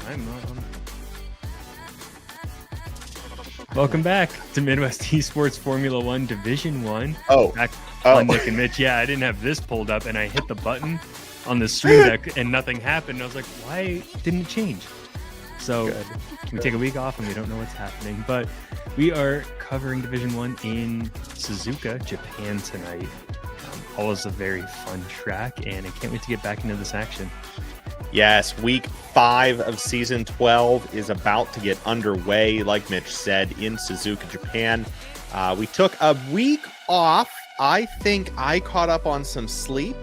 I'm not on. Welcome back to Midwest Esports Formula One Division 1. Back on Nick and Mitch. Yeah, I didn't have this pulled up, and I hit the button on the stream deck, and nothing happened. I was like, why didn't it change? So we take a week off, and we don't know what's happening. But we are covering Division 1 in Suzuka, Japan tonight. Always a very fun track, and I can't wait to get back into this action. Yes, week 5 of season 12 is about to get underway, like Mitch said, in Suzuka, Japan. We took a week off. I think I caught up on some sleep.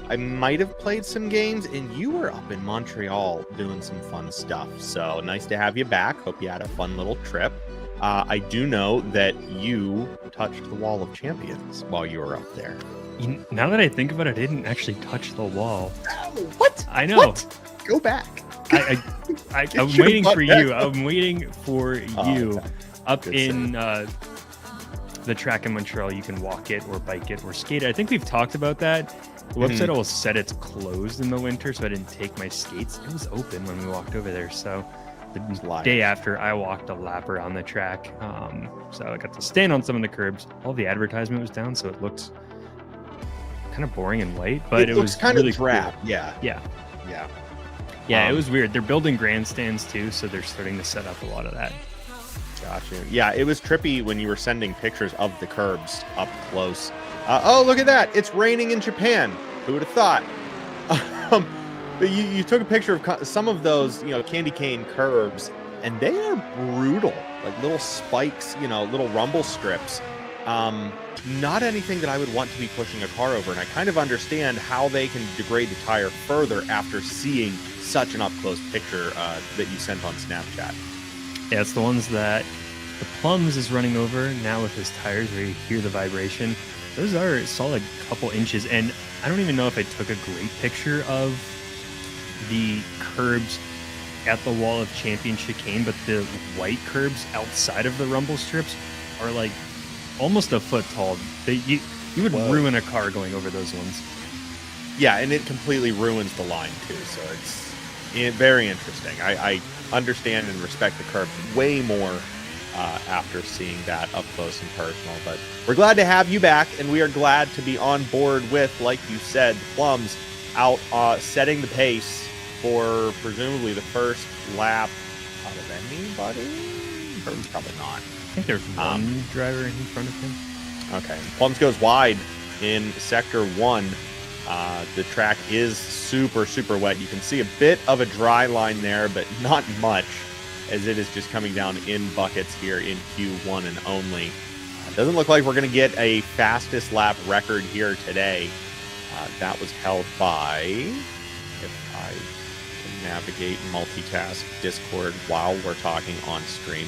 I might have played some games, and you were up in Montreal doing some fun stuff. So nice to have you back. Hope you had a fun little trip. I do know that you touched the Wall of Champions while you were up there. Now that I think about it, I didn't actually touch the wall. What? I know. What? Go back. I'm waiting for you. I'm waiting for you. Up good in the track in Montreal, you can walk it or bike it or skate it. I think we've talked about that. The website always said it's closed in the winter, so I didn't take my skates. It was open when we walked over there. So the day after, I walked a lap around the track. So I got to stand on some of the curbs. All the advertisement was down, so it looked kind of boring and white, but it was kind really of drab. Cool. Yeah. It was weird. They're building grandstands too, so they're starting to set up a lot of that. Gotcha. Yeah, it was trippy when you were sending pictures of the curbs up close. Oh, look at that! It's raining in Japan. Who would have thought? But you took a picture of some of those, candy cane curbs, and they are brutal. Like little spikes, little rumble strips. not anything that I would want to be pushing a car over. And I kind of understand how they can degrade the tire further after seeing such an up-close picture that you sent on Snapchat. Yeah, it's the ones that the Plums is running over now with his tires where you hear the vibration. Those are a solid couple inches. And I don't even know if I took a great picture of the curbs at the wall of Champion Chicane, but the white curbs outside of the rumble strips are like almost a foot tall. You would ruin a car going over those ones. Yeah, and it completely ruins the line too. So it's very interesting. I understand and respect the curbs way more after seeing that up close and personal. But we're glad to have you back, and we are glad to be on board with, like you said, the Plums out setting the pace for presumably the first lap out of anybody. Probably not. I think there's one driver in front of him. Okay. Plums goes wide in sector 1. The track is super, super wet. You can see a bit of a dry line there, but not much, as it is just coming down in buckets here in Q1 and only. Doesn't look like we're going to get a fastest lap record here today. That was held by, if I can navigate and multitask Discord while we're talking on stream.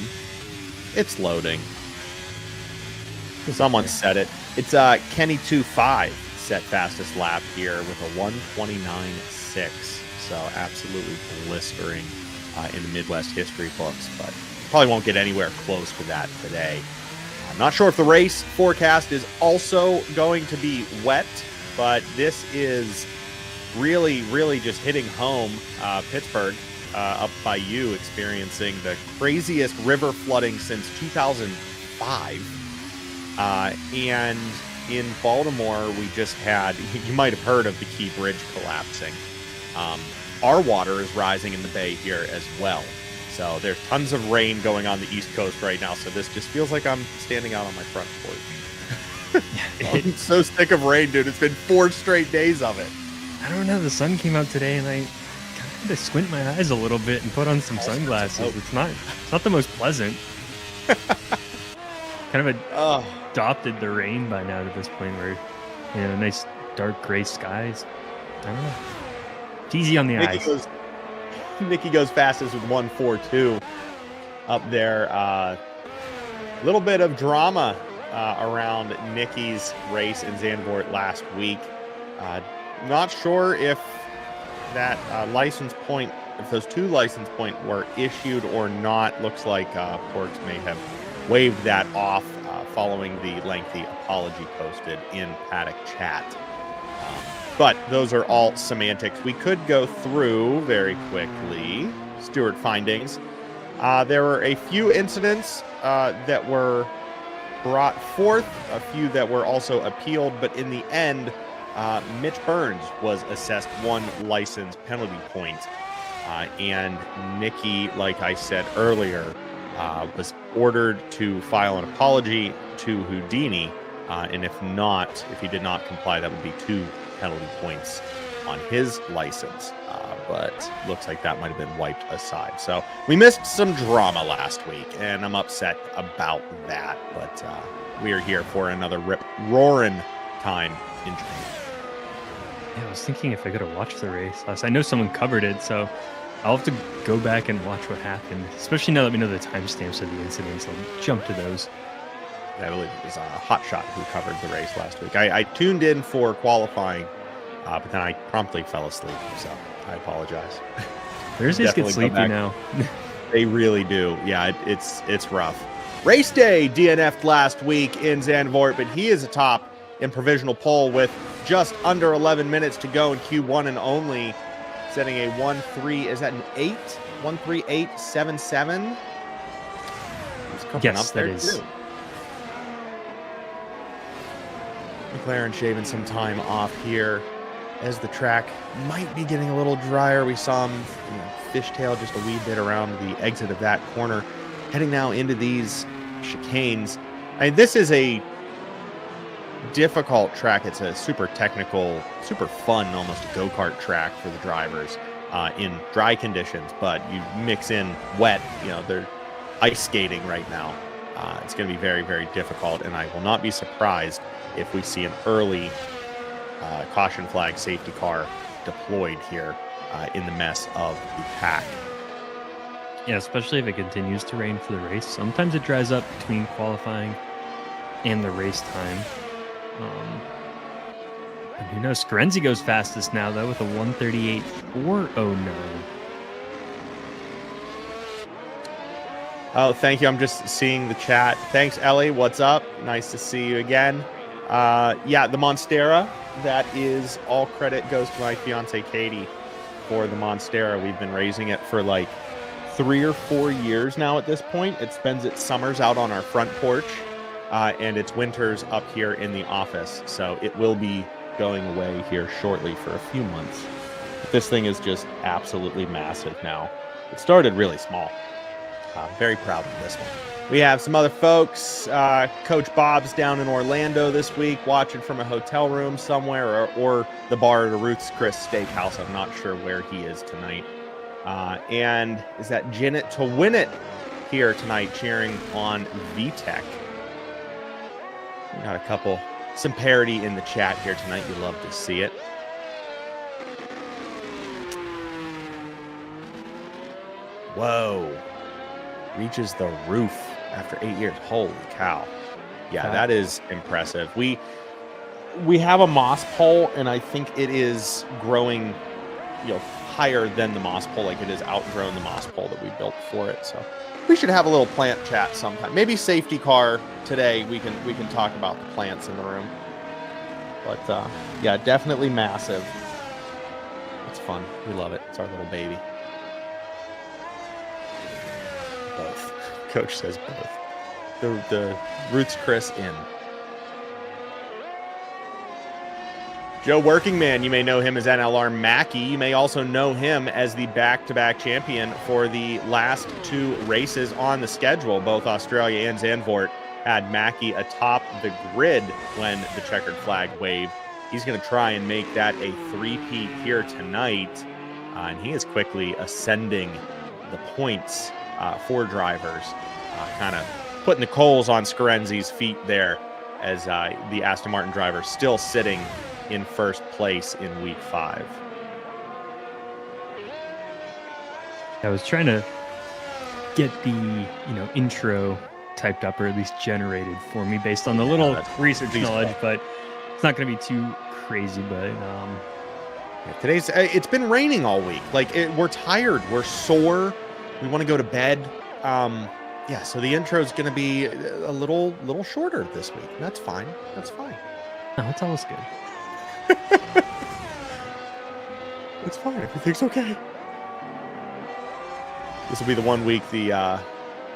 It's loading. Someone said it. It's Kenny25 set fastest lap here with a 1:29.6. So absolutely blistering in the Midwest history books, but probably won't get anywhere close to that today. I'm not sure if the race forecast is also going to be wet, but this is really, really just hitting home. Pittsburgh up by you experiencing the craziest river flooding since 2005. And in Baltimore, we just had, you might have heard of the Key Bridge collapsing. Our water is rising in the bay here as well. So there's tons of rain going on the East Coast right now. So this just feels like I'm standing out on my front porch. I'm so sick of rain, dude. It's been 4 straight days of it. I don't know. The sun came out today, and I kind of had to squint my eyes a little bit and put on some sunglasses. It's not the most pleasant. Kind of adopted the rain by now to this point where, nice dark gray skies. I don't know. It's easy on the eyes. Nikki goes fastest with 1:42 up there. A little bit of drama around Nikki's race in Zandvoort last week. Not sure if that license point, if those 2 license points were issued or not. Looks like Porks may have waved that off following the lengthy apology posted in paddock chat. But those are all semantics. We could go through very quickly Stewart findings. There were a few incidents that were brought forth, a few that were also appealed, but in the end, Mitch Burns was assessed 1 license penalty point. And Nikki, like I said earlier, was ordered to file an apology to Houdini. And if he did not comply, that would be 2 penalty points on his license. But looks like that might have been wiped aside. So we missed some drama last week, and I'm upset about that. But we are here for another rip-roaring time in training. Yeah, I was thinking if I could have watched the race last. I know someone covered it, so I'll have to go back and watch what happened, especially now that we know the timestamps of the incidents. I'll jump to those. I believe it was Hot Shot who covered the race last week. I tuned in for qualifying, but then I promptly fell asleep, so I apologize. Thursdays get sleepy now. They really do. Yeah, it's rough. Race day DNF'd last week in Zandvoort, but he is atop in provisional pole with just under 11 minutes to go in Q1 and only, setting a 1-3. Is that an 8? 1:38.77? Yes, that is. Too. McLaren shaving some time off here as the track might be getting a little drier. We saw him fishtail just a wee bit around the exit of that corner, heading now into these chicanes. I mean, this is a difficult track. It's a super technical, super fun, almost a go-kart track for the drivers in dry conditions, but you mix in wet, they're ice skating right now. It's going to be very, very difficult, and I will not be surprised if we see an early caution flag safety car deployed here in the mess of the pack. Yeah, especially if it continues to rain for the race. Sometimes it dries up between qualifying and the race time. And who knows? Scarenzi goes fastest now, though, with a 1:38.409. Oh, thank you. I'm just seeing the chat. Thanks, Ellie. What's up? Nice to see you again. Yeah, the Monstera, that is all credit goes to my fiance, Katie, for the Monstera. We've been raising it for like 3 or 4 years now at this point. It spends its summers out on our front porch and its winters up here in the office. So it will be going away here shortly for a few months. But this thing is just absolutely massive now. It started really small. Very proud of this one. We have some other folks. Coach Bob's down in Orlando this week, watching from a hotel room somewhere, or the bar at a Ruth's Chris Steakhouse. I'm not sure where he is tonight. And is that Gin It to Win It here tonight, cheering on VTech. We got some parity in the chat here tonight. You love to see it. Whoa. Reaches the roof after 8 years. Holy cow. Yeah, that is impressive. We have a moss pole, and I think it is growing, higher than the moss pole. Like, it has outgrown the moss pole that we built for it. So we should have a little plant chat sometime. Maybe safety car today. We can talk about the plants in the room. But yeah, definitely massive. It's fun. We love it. It's our little baby. Both. Coach says both. The Roots Chris in. Joe Workingman, you may know him as NLR Mackey. You may also know him as the back-to-back champion for the last 2 races on the schedule. Both Australia and Zandvoort had Mackey atop the grid when the checkered flag waved. He's going to try and make that a 3-peat here tonight. And he is quickly ascending the points for drivers, kind of putting the coals on Scarenzi's feet there as the Aston Martin driver still sitting in first place in week 5. I was trying to get the intro typed up, or at least generated for me based on the little research knowledge, but it's not going to be too crazy. But today's it's been raining all week. Like, we're tired, we're sore, we want to go to bed. Yeah, so the intro is going to be a little shorter this week. That's fine. That's fine. No, it's always good. It's fine. Everything's okay. This will be the 1 week the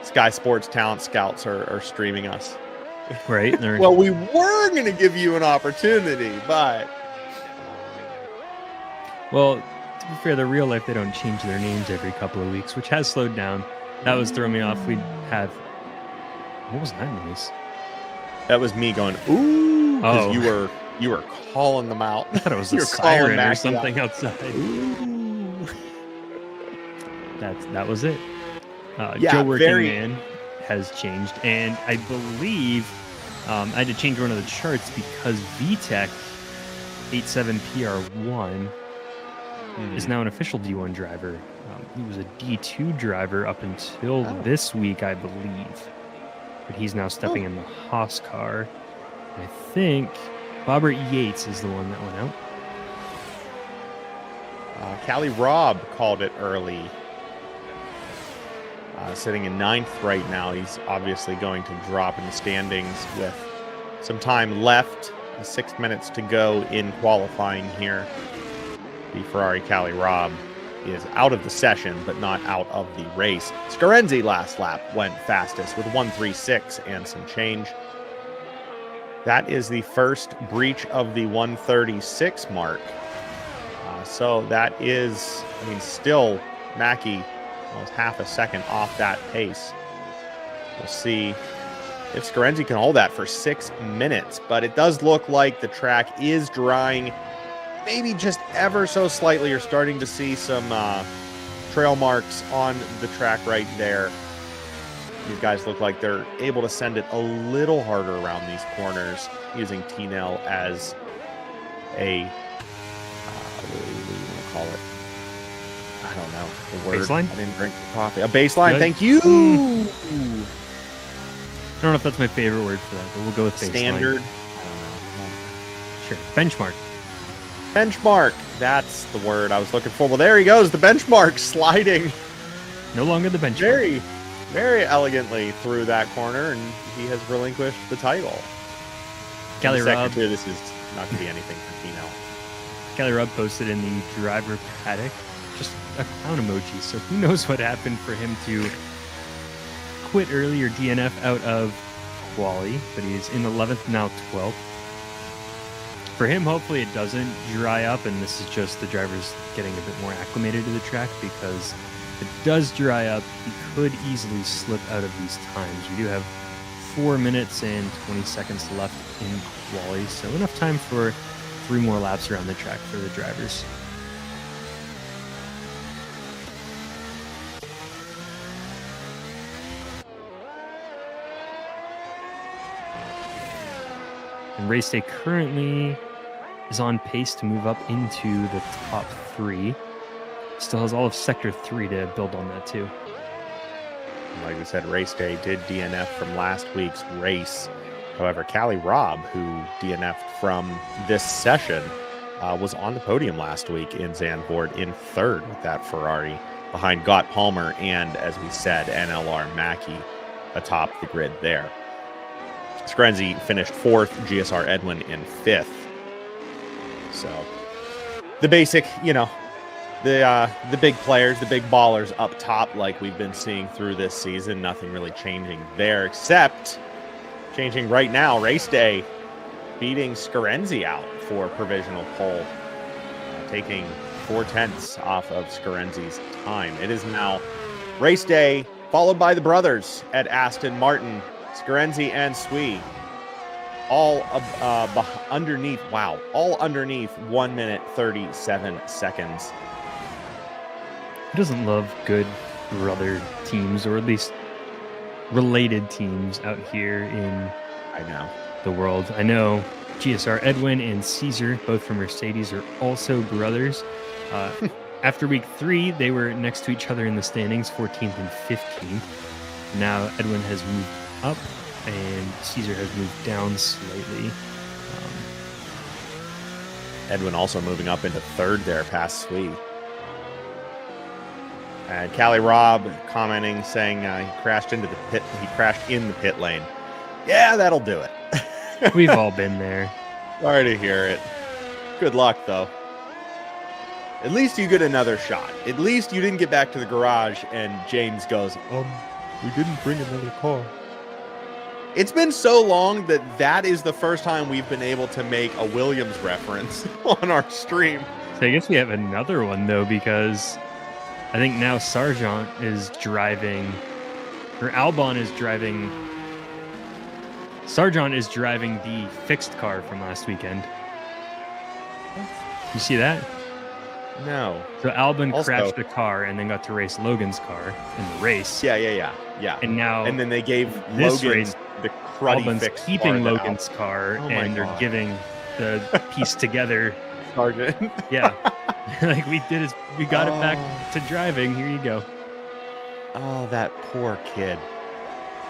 Sky Sports Talent Scouts are streaming us. Right. Well, we were going to give you an opportunity, but... Well, to be fair, the real life, they don't change their names every couple of weeks, which has slowed down. That was throwing me off. We'd have... What was that noise? That was me going, ooh, because Oh. you were calling them out. I thought it was You a were calling siren or Mackie something out. outside. Ooh. That was it. Yeah, Joe Working very- Man has changed, and I believe I had to change one of the charts because VTech 87PR1 is now an official D1 driver. He was a D2 driver up until this week, I believe. But he's now stepping in the Haas car. And I think Robert Yates is the one that went out. Callie Robb called it early. Sitting in 9th right now. He's obviously going to drop in the standings with some time left. 6 minutes to go in qualifying here. The Ferrari Callie Robb is out of the session, but not out of the race. Scarenzi last lap went fastest with 1:36 and some change. That is the first breach of the 1:36 mark. So that is, still Mackey almost half a second off that pace. We'll see if Scarenzi can hold that for 6 minutes, but it does look like the track is drying, maybe just ever so slightly. You're starting to see some trail marks on the track right there. These guys look like they're able to send it a little harder around these corners using T-Nell as a, what do you want to call it? I don't know. The word. Baseline? I didn't drink the coffee. A baseline, Good. thank you! I don't know if that's my favorite word for that, but we'll go with baseline. Standard. Sure. Benchmark. Benchmark. That's the word I was looking for. Well, there he goes. The benchmark sliding No longer the benchmark. very, very elegantly through that corner, and he has relinquished the title. Kelly Robb. This is not going to be anything for T-Nell. Kelly Robb posted in the driver paddock just a clown emoji. So who knows what happened for him to quit early or DNF out of quali, but he's in 11th, now 12th. For him, hopefully it doesn't dry up, and this is just the drivers getting a bit more acclimated to the track, because if it does dry up, he could easily slip out of these times. We do have 4 minutes and 20 seconds left in quali, so enough time for 3 more laps around the track for the drivers. And race day currently is on pace to move up into the top 3. Still has all of Sector 3 to build on that too. Like we said, race day did DNF from last week's race. However, Callie Robb, who DNF'd from this session, was on the podium last week in Zandvoort in 3rd with that Ferrari, behind Gott Palmer and, as we said, NLR Mackie atop the grid there. Scarenzi finished 4th, GSR Edwin in 5th. So the basic, the big players, the big ballers up top, like we've been seeing through this season. Nothing really changing there, except changing right now. Race day beating Scarenzi out for provisional pole, taking 4/10 off of Scarenzi's time. It is now race day, followed by the brothers at Aston Martin, Scarenzi and Sui, all underneath 1 minute 37 seconds. Who doesn't love good brother teams, or at least related teams out here in the world? I know GSR Edwin and Caesar, both from Mercedes, are also brothers. After week 3, they were next to each other in the standings, 14th and 15th. Now Edwin has moved up and Caesar has moved down slightly. Edwin also moving up into 3rd there past Sui. And Callie Robb commenting, saying he crashed into the pit. He crashed in the pit lane. Yeah, that'll do it. We've all been there. Sorry to hear it. Good luck, though. At least you get another shot. At least you didn't get back to the garage and James goes, we didn't bring another car. It's been so long that is the first time we've been able to make a Williams reference on our stream. So I guess we have another one, though, because I think now Sargent is driving, or Albon is driving. Sargent is driving the fixed car from last weekend. You see that? No. So Albon Also, crashed the car and then got to race Logan's car in the race. Yeah. And now, and then they gave this Logan race, the cruddy Albon's fixed keeping car Logan's car, Oh my and they're God. giving the piece together. Sargent. Yeah, like we did is we got it back to driving. Here you go. Oh, that poor kid.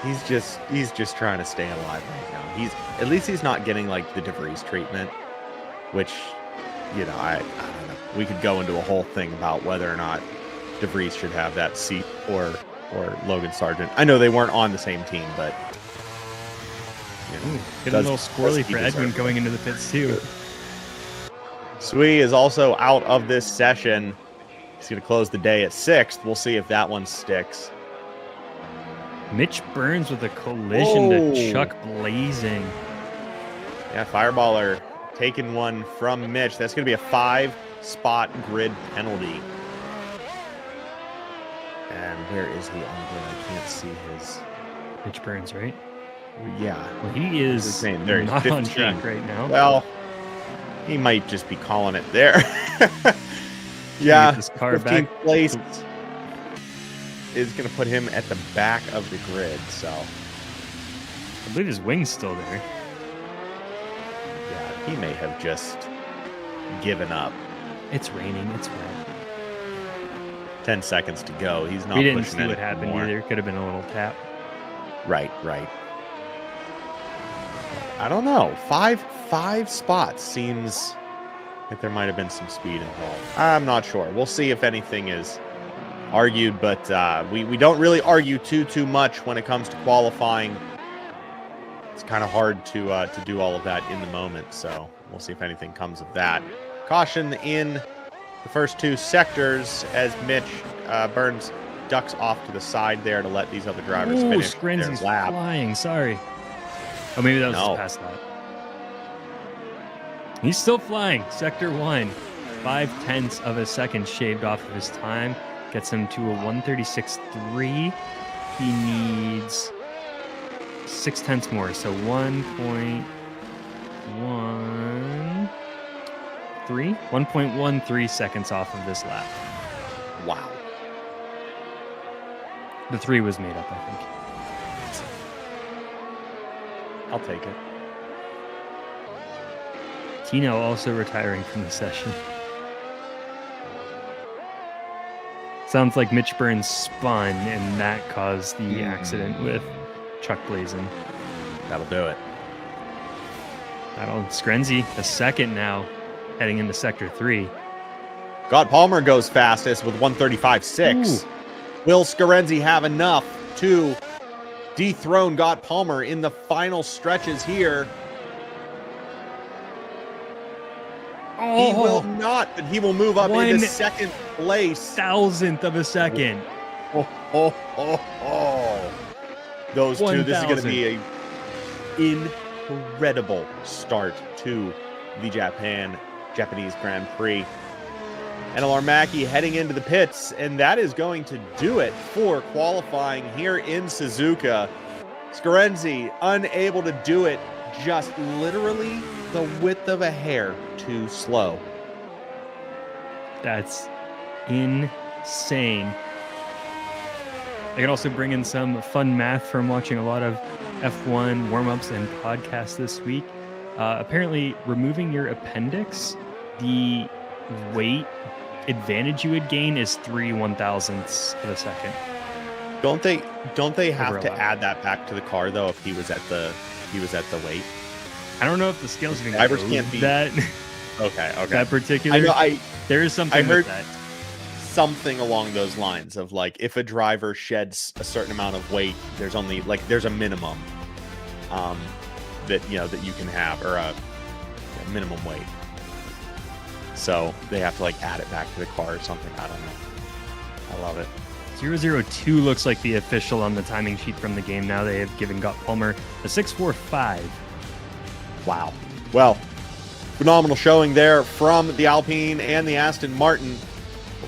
He's just trying to stay alive right now. At least he's not getting like the DeVries treatment, which, I don't know. We could go into a whole thing about whether or not DeVries should have that seat or Logan Sargent. I know they weren't on the same team, but Getting a little squirrely for Edwin going into the pits too. Sui is also out of this session. He's going to close the day at 6th. We'll see if that one sticks. Mitch Burns with a collision to Chuck Blazing. Yeah, Fireballer taking one from Mitch. That's going to be a 5-spot grid penalty. And where is he on grid? I can't see his. Mitch Burns, right? Yeah. Well, he is There he's not 15. on track right now. Well, he might just be calling it there. Yeah, Get this car 15th back. place. is going to put him at the back of the grid. So I believe his wing's still there. yeah, he may have just given up. It's raining. It's wet. 10 seconds to go. He's not. We didn't pushing see it what happened anymore. either. Could have been a little tap. Right. I don't know. Five spots seems like there might have been some speed involved. I'm not sure. We'll see if anything is argued, but we don't really argue too much when it comes to qualifying. It's kind of hard to do all of that in the moment, so we'll see if anything comes of that. Caution in the first two sectors as Mitch Burns ducks off to the side there to let these other drivers finish their Screnzy's lap. flying. Sorry. Oh, maybe that was No. his past lap. He's still flying. Sector 1. 0.5 of a second shaved off of his time. Gets him to a 136.3. He needs 0.6 more. So 1.13 seconds off of this lap. Wow. The 3 was made up, I think. I'll take it. Tino also retiring from the session. Sounds like Mitch Burns spun, and that caused the accident with Chuck Blazin. That'll do it. Screnzy, a second now, heading into Sector 3. God Palmer goes fastest with 135.6. Will Scarenzi have enough to dethrone God Palmer in the final stretches here? He will not, but he will move up into second place. 1,000th of a second. Those two, this is going to 1,000. be an incredible start to the Japanese Grand Prix. NLR Mackie heading into the pits, and that is going to do it for qualifying here in Suzuka. Scarenzi unable to do it, just literally the width of a hair too slow. That's insane. I could also bring in some fun math from watching a lot of F1 warm-ups and podcasts this week. Apparently, removing your appendix, the weight advantage you would gain is 3/1000ths of a second. Don't they have to lap. add that back to the car though if he was at the weight? I don't know if the scales even Drivers go can't be- that Okay. that particular. There is something I heard with that. something along those lines of like if a driver sheds a certain amount of weight, there's only like there's a minimum that that you can have, or a minimum weight. So they have to like add it back to the car or something. I don't know. I love it. 002 looks like the official on the timing sheet from the game. Now they have given Gott Palmer a 6.45. Wow. Well, phenomenal showing there from the Alpine and the Aston Martin.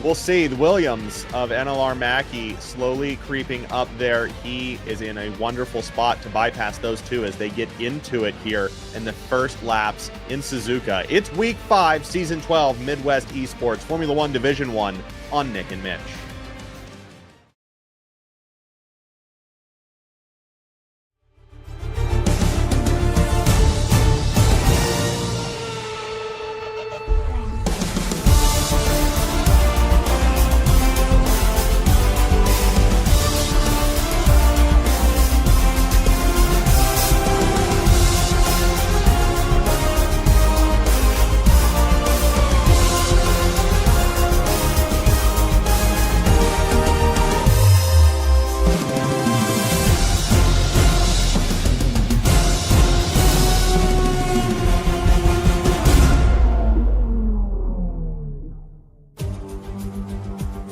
We'll see the Williams of NLR Mackie slowly creeping up there. He is in a wonderful spot to bypass those two as they get into it here in the first laps in Suzuka. It's week 5, season 12, Midwest Esports, Formula One Division 1 on Nick and Mitch.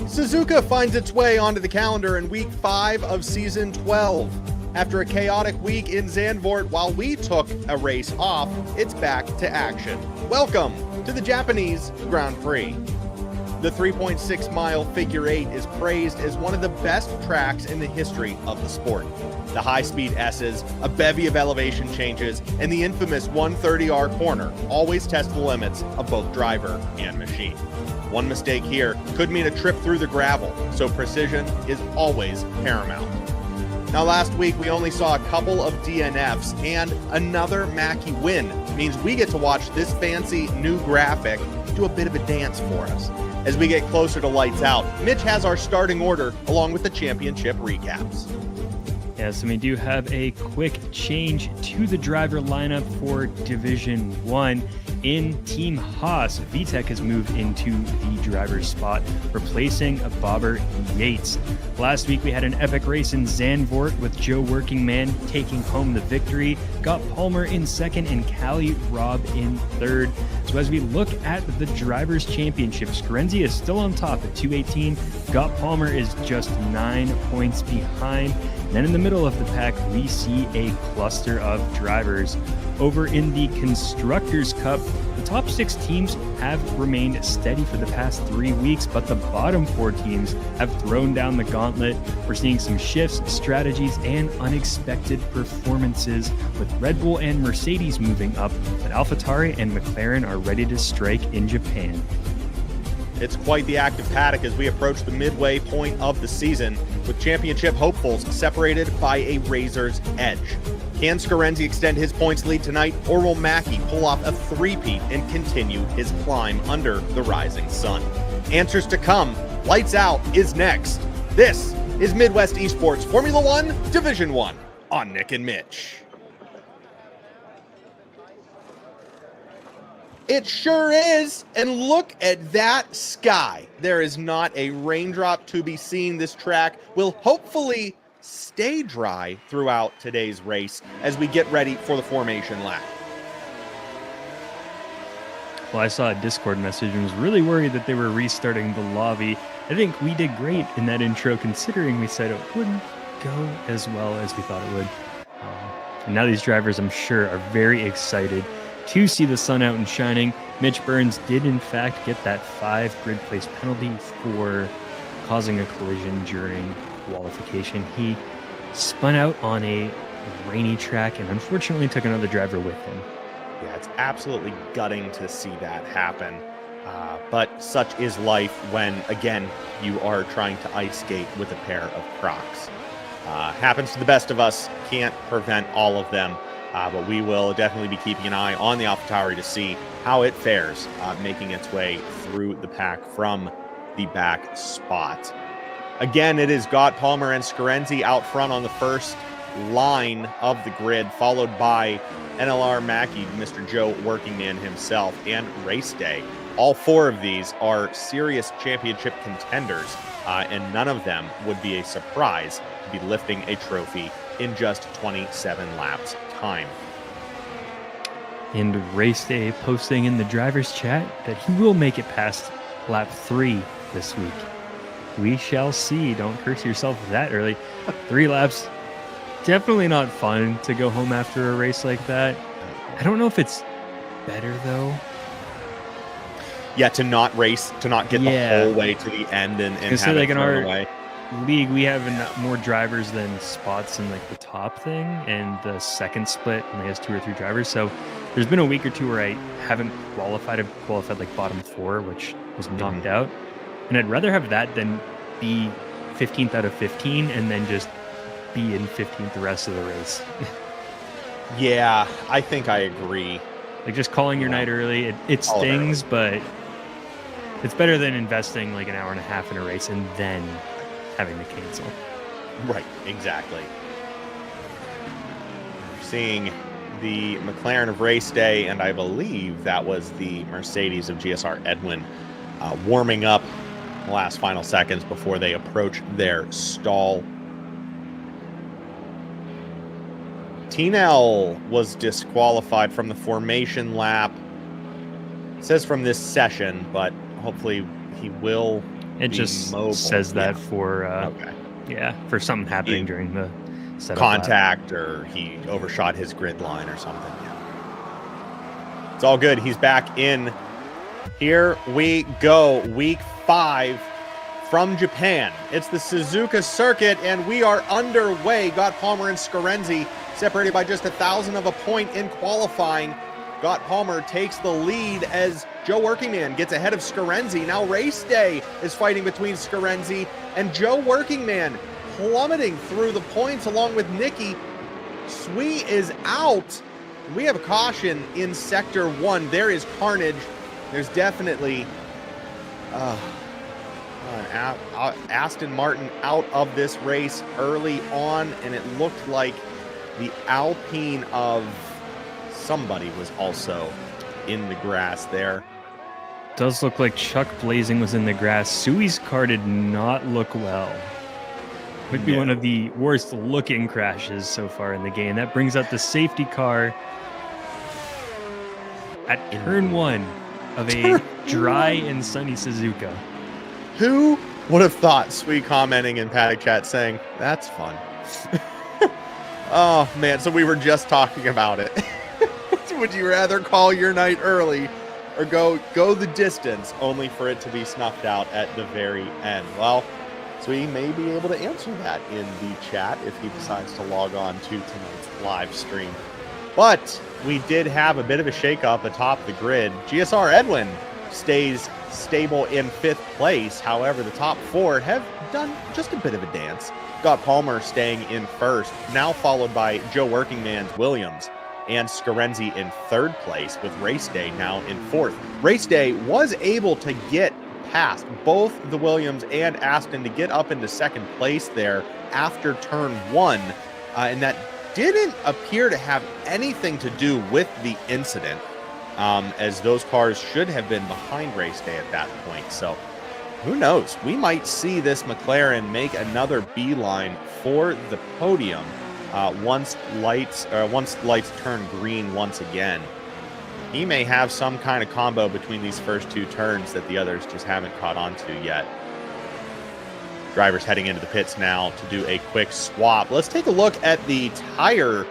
Suzuka finds its way onto the calendar in week 5 of season 12. After a chaotic week in Zandvoort while we took a race off, it's back to action. Welcome to the Japanese Grand Prix. The 3.6-mile figure eight is praised as one of the best tracks in the history of the sport. The high-speed S's, a bevy of elevation changes, and the infamous 130R corner always test the limits of both driver and machine. One mistake here could mean a trip through the gravel, so precision is always paramount. Now, last week, we only saw a couple of DNFs, and another Mackey win means we get to watch this fancy new graphic do a bit of a dance for us. As we get closer to lights out, Mitch has our starting order along with the championship recaps. Yes, and we do have a quick change to the driver lineup for Division 1. In Team Haas, Vitek has moved into the driver's spot, replacing Bobber Yates. Last week, we had an epic race in Zandvoort with Joe Workingman taking home the victory, Got Palmer in second, and Callie Robb in third. So as we look at the Drivers' Championship, Scarenzi is still on top at 218. Got Palmer is just 9 points behind. Then in the middle of the pack, we see a cluster of drivers. Over in the Constructors' Cup, the top 6 teams have remained steady for the past 3 weeks, but the bottom 4 teams have thrown down the gauntlet. We're seeing some shifts, strategies, and unexpected performances, with Red Bull and Mercedes moving up, but AlphaTauri and McLaren are ready to strike in Japan. It's quite the active paddock as we approach the midway point of the season, with championship hopefuls separated by a razor's edge. Can Scarenzi extend his points lead tonight, or will Mackey pull off a three-peat and continue his climb under the rising sun? Answers to come. Lights Out is next. This is Midwest Esports Formula One Division 1 on Nick and Mitch. It sure is, and look at that sky. There is not a raindrop to be seen. This track will hopefully stay dry throughout today's race as we get ready for the formation lap. Well, I saw a Discord message and was really worried that they were restarting the lobby. I think we did great in that intro, considering we said it wouldn't go as well as we thought it would. And now these drivers, I'm sure, are very excited to see the sun out and shining. Mitch Burns did, in fact, get that 5 grid place penalty for causing a collision during qualification. He spun out on a rainy track and unfortunately took another driver with him. Yeah, it's absolutely gutting to see that happen. But such is life when, again, you are trying to ice skate with a pair of Crocs. Happens to the best of us, can't prevent all of them. But we will definitely be keeping an eye on the AlphaTauri to see how it fares, making its way through the pack from the back spot. Again, it is Got Palmer and Scarenzi out front on the first line of the grid, followed by NLR Mackey, Mr. Joe Workingman himself, and Race Day. All 4 of these are serious championship contenders, and none of them would be a surprise to be lifting a trophy in just 27 laps time. And Race Day posting in the driver's chat that he will make it past lap 3 this week. We shall see. Don't curse yourself that early. 3 laps, definitely not fun to go home after a race like that. I don't know if it's better though. Yeah, to not race, to not get the whole way to the end and have it thrown away. League, we have more drivers than spots in like the top thing, and the second split only has 2 or 3 drivers. So there's been a week or 2 where I haven't qualified. I've qualified like bottom 4, which was knocked out. And I'd rather have that than be 15th out of 15 and then just be in 15th the rest of the race. Yeah, I think I agree. Like just calling your night early, it stings, but it's better than investing like an hour and a half in a race and then having to cancel. Right, exactly. Seeing the McLaren of Race Day, and I believe that was the Mercedes of GSR Edwin, warming up the last final seconds before they approach their stall. Tinel was disqualified from the formation lap. It says from this session, but hopefully he will. It just mobile. Says that for for something happening during the setup contact lap. Or he overshot his grid line or something. Yeah. It's all good. He's back in. Here we go. Week 5 from Japan. It's the Suzuka circuit, and we are underway. Got Palmer and Scarenzi separated by just 1,000 of a point in qualifying. Scott Palmer takes the lead as Joe Workingman gets ahead of Scarenzi. Now Race Day is fighting between Scarenzi and Joe Workingman, plummeting through the points along with Nicky. Sui is out. We have a caution in Sector 1. There is carnage. There's definitely Aston Martin out of this race early on, and it looked like the Alpine of somebody was also in the grass there. Does look like Chuck Blazing was in the grass. Sui's car did not look well. Could be one of the worst looking crashes so far in the game. That brings up the safety car at turn 1 of a dry and sunny Suzuka. Who would have thought Sui commenting in paddock chat saying, that's fun. Oh man, so we were just talking about it. Would you rather call your night early or go the distance only for it to be snuffed out at the very end? Well, Sui may be able to answer that in the chat if he decides to log on to tonight's live stream. But we did have a bit of a shakeup atop the grid. GSR Edwin stays stable in 5th place. However, the top 4 have done just a bit of a dance. Scott Palmer staying in 1st, now followed by Joe Workingman's Williams and Scarenzi in 3rd place, with Race Day now in 4th. Race Day was able to get past both the Williams and Aston to get up into 2nd place there after turn 1, and that didn't appear to have anything to do with the incident, as those cars should have been behind Race Day at that point. So who knows? We might see this McLaren make another beeline for the podium once lights turn green once again. He may have some kind of combo between these first 2 turns that the others just haven't caught on to yet. Drivers heading into the pits now to do a quick swap. Let's take a look at the tire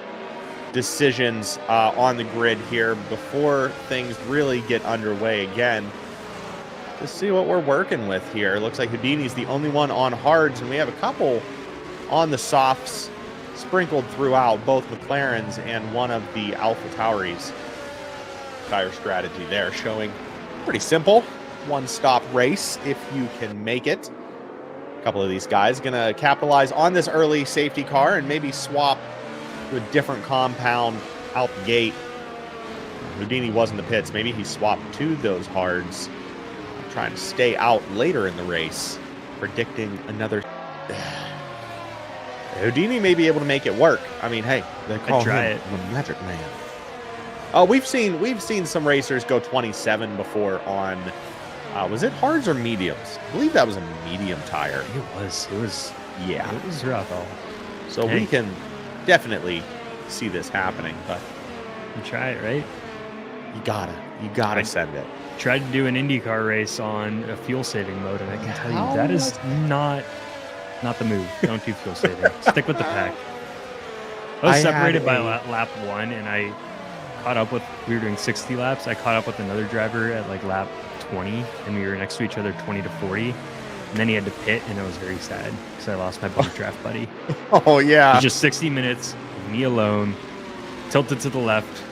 decisions on the grid here before things really get underway again. Let's see what we're working with here. Looks like Houdini's the only one on hards, and we have a couple on the softs sprinkled throughout, both McLarens and one of the AlphaTauris. Tire strategy there showing pretty simple. One-stop race if you can make it. A couple of these guys going to capitalize on this early safety car and maybe swap to a different compound out the gate. Houdini was in the pits. Maybe he swapped to those hards, trying to stay out later in the race, predicting another. Houdini may be able to make it work. I mean, hey, they call him the Magic Man. Oh, we've seen some racers go 27 before on. Was it hards or mediums? I believe that was a medium tire. It was. Yeah. It was rough. So we can definitely see this happening, but you try it, right? You gotta send it. Tried to do an IndyCar race on a fuel saving mode, and I can tell you that is not the move. Don't do fuel saving. Stick with the pack. I was separated by lap 1, and I caught up with. We were doing 60 laps. I caught up with another driver at like lap 20, and we were next to each other 20 to 40. And then he had to pit, and I was very sad because I lost my bump draft buddy. Oh yeah. It was just 60 minutes, me alone, tilted to the left,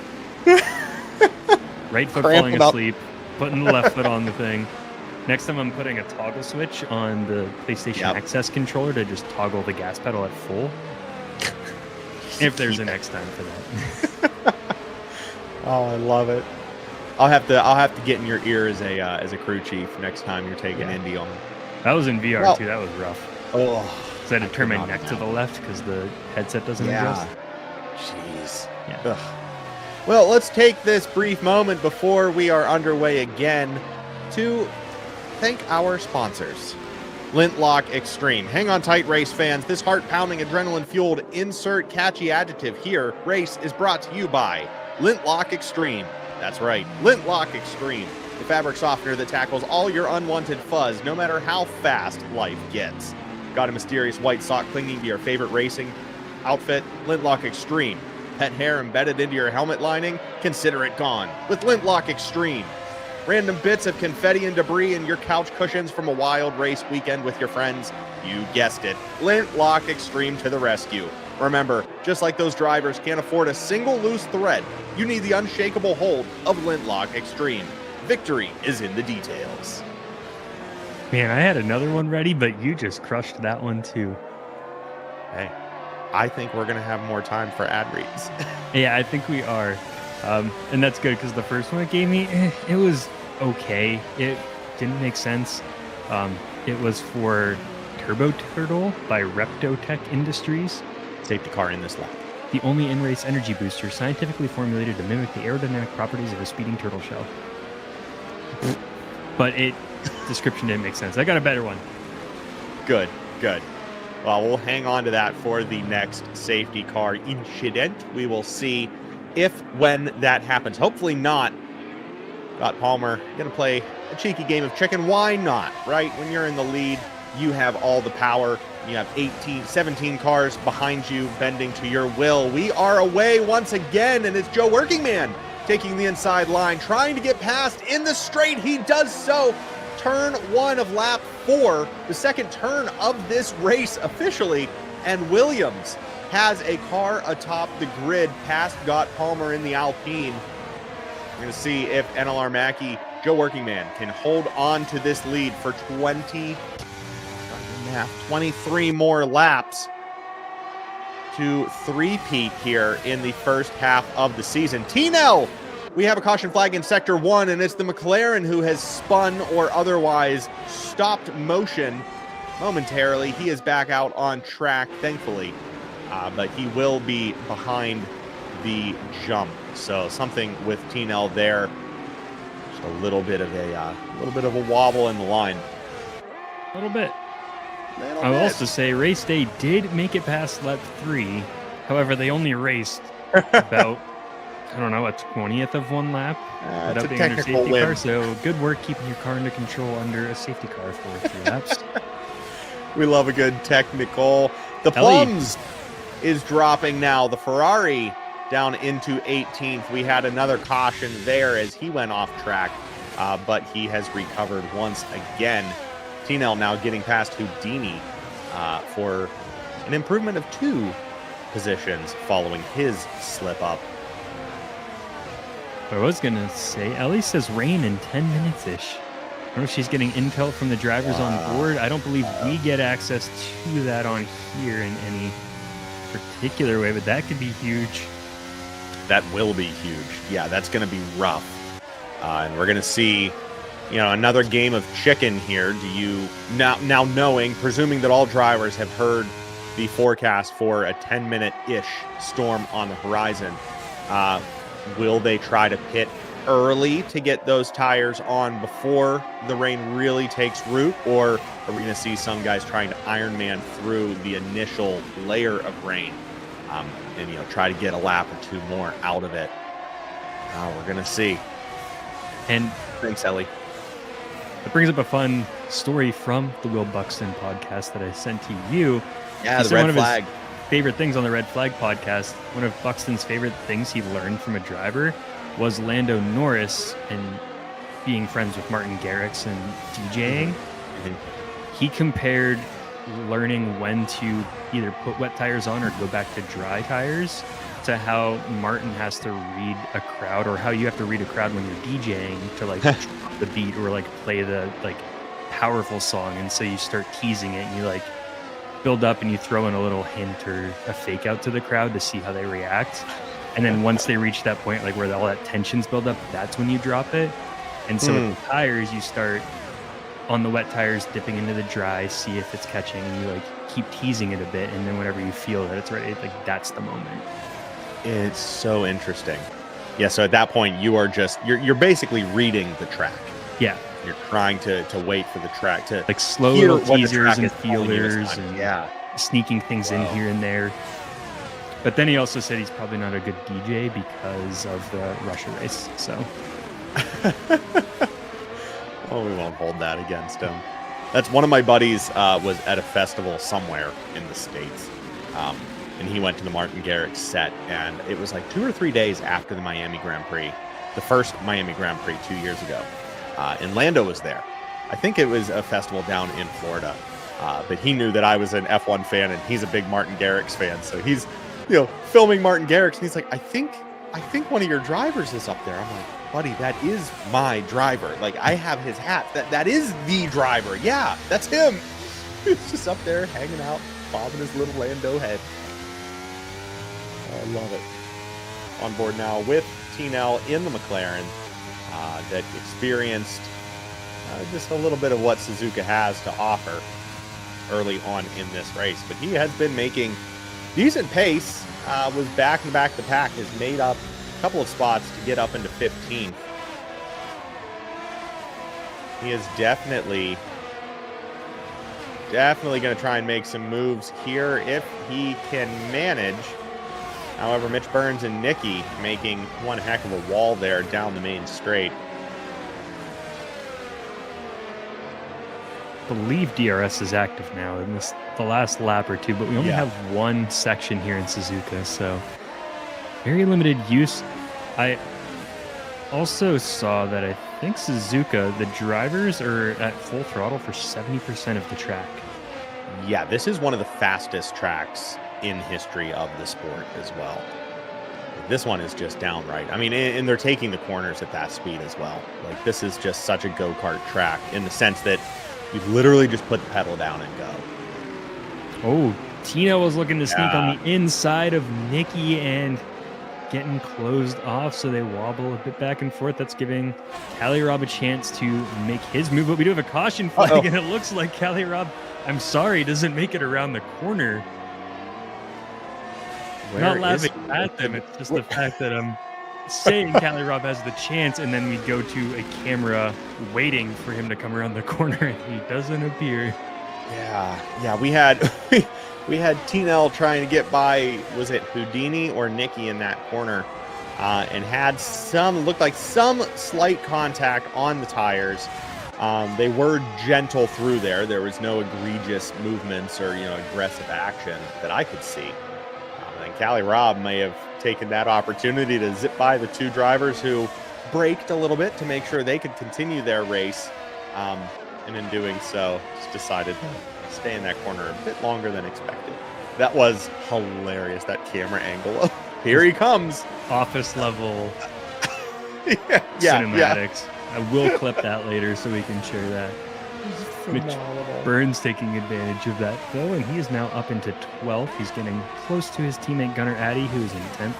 right foot falling asleep, putting the left foot on the thing. Next time I'm putting a toggle switch on the PlayStation Access controller to just toggle the gas pedal at full. If there's a next time for that. Oh, I love it. I'll have to get in your ear as a crew chief next time you're taking Indy on. That was in VR too. That was rough. Oh, so I had to turn my neck to the left because the headset doesn't adjust. Jeez. Yeah. Ugh. Well, let's take this brief moment before we are underway again to thank our sponsors. Lintlock Extreme. Hang on tight, race fans. This heart-pounding, adrenaline-fueled, insert catchy adjective here, race, is brought to you by Lintlock Extreme. That's right, Lintlock Extreme, the fabric softener that tackles all your unwanted fuzz, no matter how fast life gets. Got a mysterious white sock clinging to your favorite racing outfit? Lintlock Extreme. Pet hair embedded into your helmet lining? Consider it gone with Lintlock Extreme. Random bits of confetti and debris in your couch cushions from a wild race weekend with your friends? You guessed it, Lintlock Extreme to the rescue. Remember, just like those drivers can't afford a single loose thread, you need the unshakable hold of Lintlock Extreme. Victory is in the details. Man, I had another one ready, but you just crushed that one too. Hey, I think we're going to have more time for ad reads. Yeah, I think we are. And that's good because the first one it gave me, it was okay. It didn't make sense. It was for Turbo Turtle by Reptotech Industries. Safety car in this lap. The only in-race energy booster scientifically formulated to mimic the aerodynamic properties of a speeding turtle shell. But description didn't make sense. I got a better one. Good. Well, we'll hang on to that for the next safety car incident. We will see when that happens. Hopefully not. Scott Palmer going to play a cheeky game of chicken. Why not, right? When you're in the lead, you have all the power. You have 17 cars behind you bending to your will. We are away once again, and it's Joe Workingman taking the inside line, trying to get past in the straight. He does so. Turn 1 of lap 4, the second turn of this race officially, and Williams has a car atop the grid past Scott Palmer in the Alpine. We're going to see if NLR Mackie, Joe Workingman, can hold on to this lead for 23 more laps to three-peat here in the first half of the season. T-Nell, we have a caution flag in Sector 1, and it's the McLaren who has spun or otherwise stopped motion momentarily. He is back out on track, thankfully, but he will be behind the jump. So something with T-Nell there, just a little bit of a wobble in the line. A little bit. I will also say race day did make it past lap 3. However, they only raced about, I don't know, a 20th of one lap without being under safety car. So good work keeping your car under control under a safety car for 3 laps. We love a good technical. The Plums is dropping now. The Ferrari down into 18th. We had another caution there as he went off track, but he has recovered once again. T-Nell now getting past Houdini for an improvement of 2 positions following his slip up. I was going to say, Ellie says rain in 10 minutes-ish. I don't know if she's getting intel from the drivers on board. I don't believe we get access to that on here in any particular way, but that could be huge. That will be huge. Yeah, that's going to be rough. And we're going to see, another game of chicken here. Do you now knowing, presuming that all drivers have heard the forecast for a 10-minute-ish storm on the horizon, will they try to pit early to get those tires on before the rain really takes root, or are we going to see some guys trying to Ironman through the initial layer of rain and try to get a lap or 2 more out of it? We're going to see. And thanks, Ellie. It brings up a fun story from the Will Buxton podcast that I sent to you. Yeah, the red flag. Favorite things on the Red Flag podcast, one of Buxton's favorite things he learned from a driver was Lando Norris and being friends with Martin Garrix and DJing. Mm-hmm. He compared learning when to either put wet tires on or go back to dry tires to how Martin has to read a crowd, or how you have to read a crowd when you're DJing to drop the beat or play the powerful song. And so you start teasing it and you build up and you throw in a little hint or a fake out to the crowd to see how they react. And then once they reach that point, where all that tension's build up, that's when you drop it. And so with the tires, you start on the wet tires, dipping into the dry, see if it's catching, and you keep teasing it a bit. And then whenever you feel that it's ready, that's the moment. It's so interesting. Yeah. So at that point you are you're basically reading the track. Yeah. You're trying to wait for the track to slow little teasers and feelers and sneaking things in here and there. But then he also said he's probably not a good DJ because of the Russia race. So, well, we won't hold that against him. That's one of my buddies was at a festival somewhere in the States, and he went to the Martin Garrix set, and it was 2 or 3 days after the Miami Grand Prix, the first Miami Grand Prix 2 years ago, and Lando was there. I think it was a festival down in Florida. But he knew that I was an F1 fan, and he's a big Martin Garrix fan. So he's, filming Martin Garrix, and he's like, I think one of your drivers is up there. I'm like, buddy, that is my driver. Like, I have his hat. That is the driver. Yeah, that's him. He's just up there hanging out, bobbing his little Lando head. I love it. On board now with T-Nell in the McLaren that experienced just a little bit of what Suzuka has to offer early on in this race. But he has been making decent pace, was back in the pack, has made up a couple of spots to get up into 15th. He is definitely going to try and make some moves here if he can manage. However, Mitch Burns and Nicky making one heck of a wall there down the main straight. I believe DRS is active now in the last lap or two, but we only have one section here in Suzuka, so very limited use. I also saw that I think Suzuka, the drivers are at full throttle for 70% of the track. Yeah, this is one of the fastest tracks in history of the sport as well. This one is just downright. I mean, and they're taking the corners at that speed as well. Like, this is just such a go-kart track in the sense that you literally just put the pedal down and go. Oh, Tina was looking to sneak on the inside of Nicky and getting closed off, so they wobble a bit back and forth. That's giving Cali Rob a chance to make his move, but we do have a caution flag, and it looks like Cali Rob, I'm sorry, doesn't make it around the corner. I'm not laughing at them. It's just the fact that I'm saying Cali Rob has the chance, and then we go to a camera waiting for him to come around the corner, and he doesn't appear. Yeah. We had T-Nell trying to get by, was it Houdini or Nicky in that corner, and had looked like some slight contact on the tires. They were gentle through there. There was no egregious movements or aggressive action that I could see. And Cali Rob may have taken that opportunity to zip by the two drivers who braked a little bit to make sure they could continue their race. And in doing so, just decided to stay in that corner a bit longer than expected. That was hilarious, that camera angle. Here he comes. Office level cinematics. I will clip that later so we can share that. Mitch Burns taking advantage of that, though, and he is now up into 12th. He's getting close to his teammate Gunnar Addy, who is in 10th.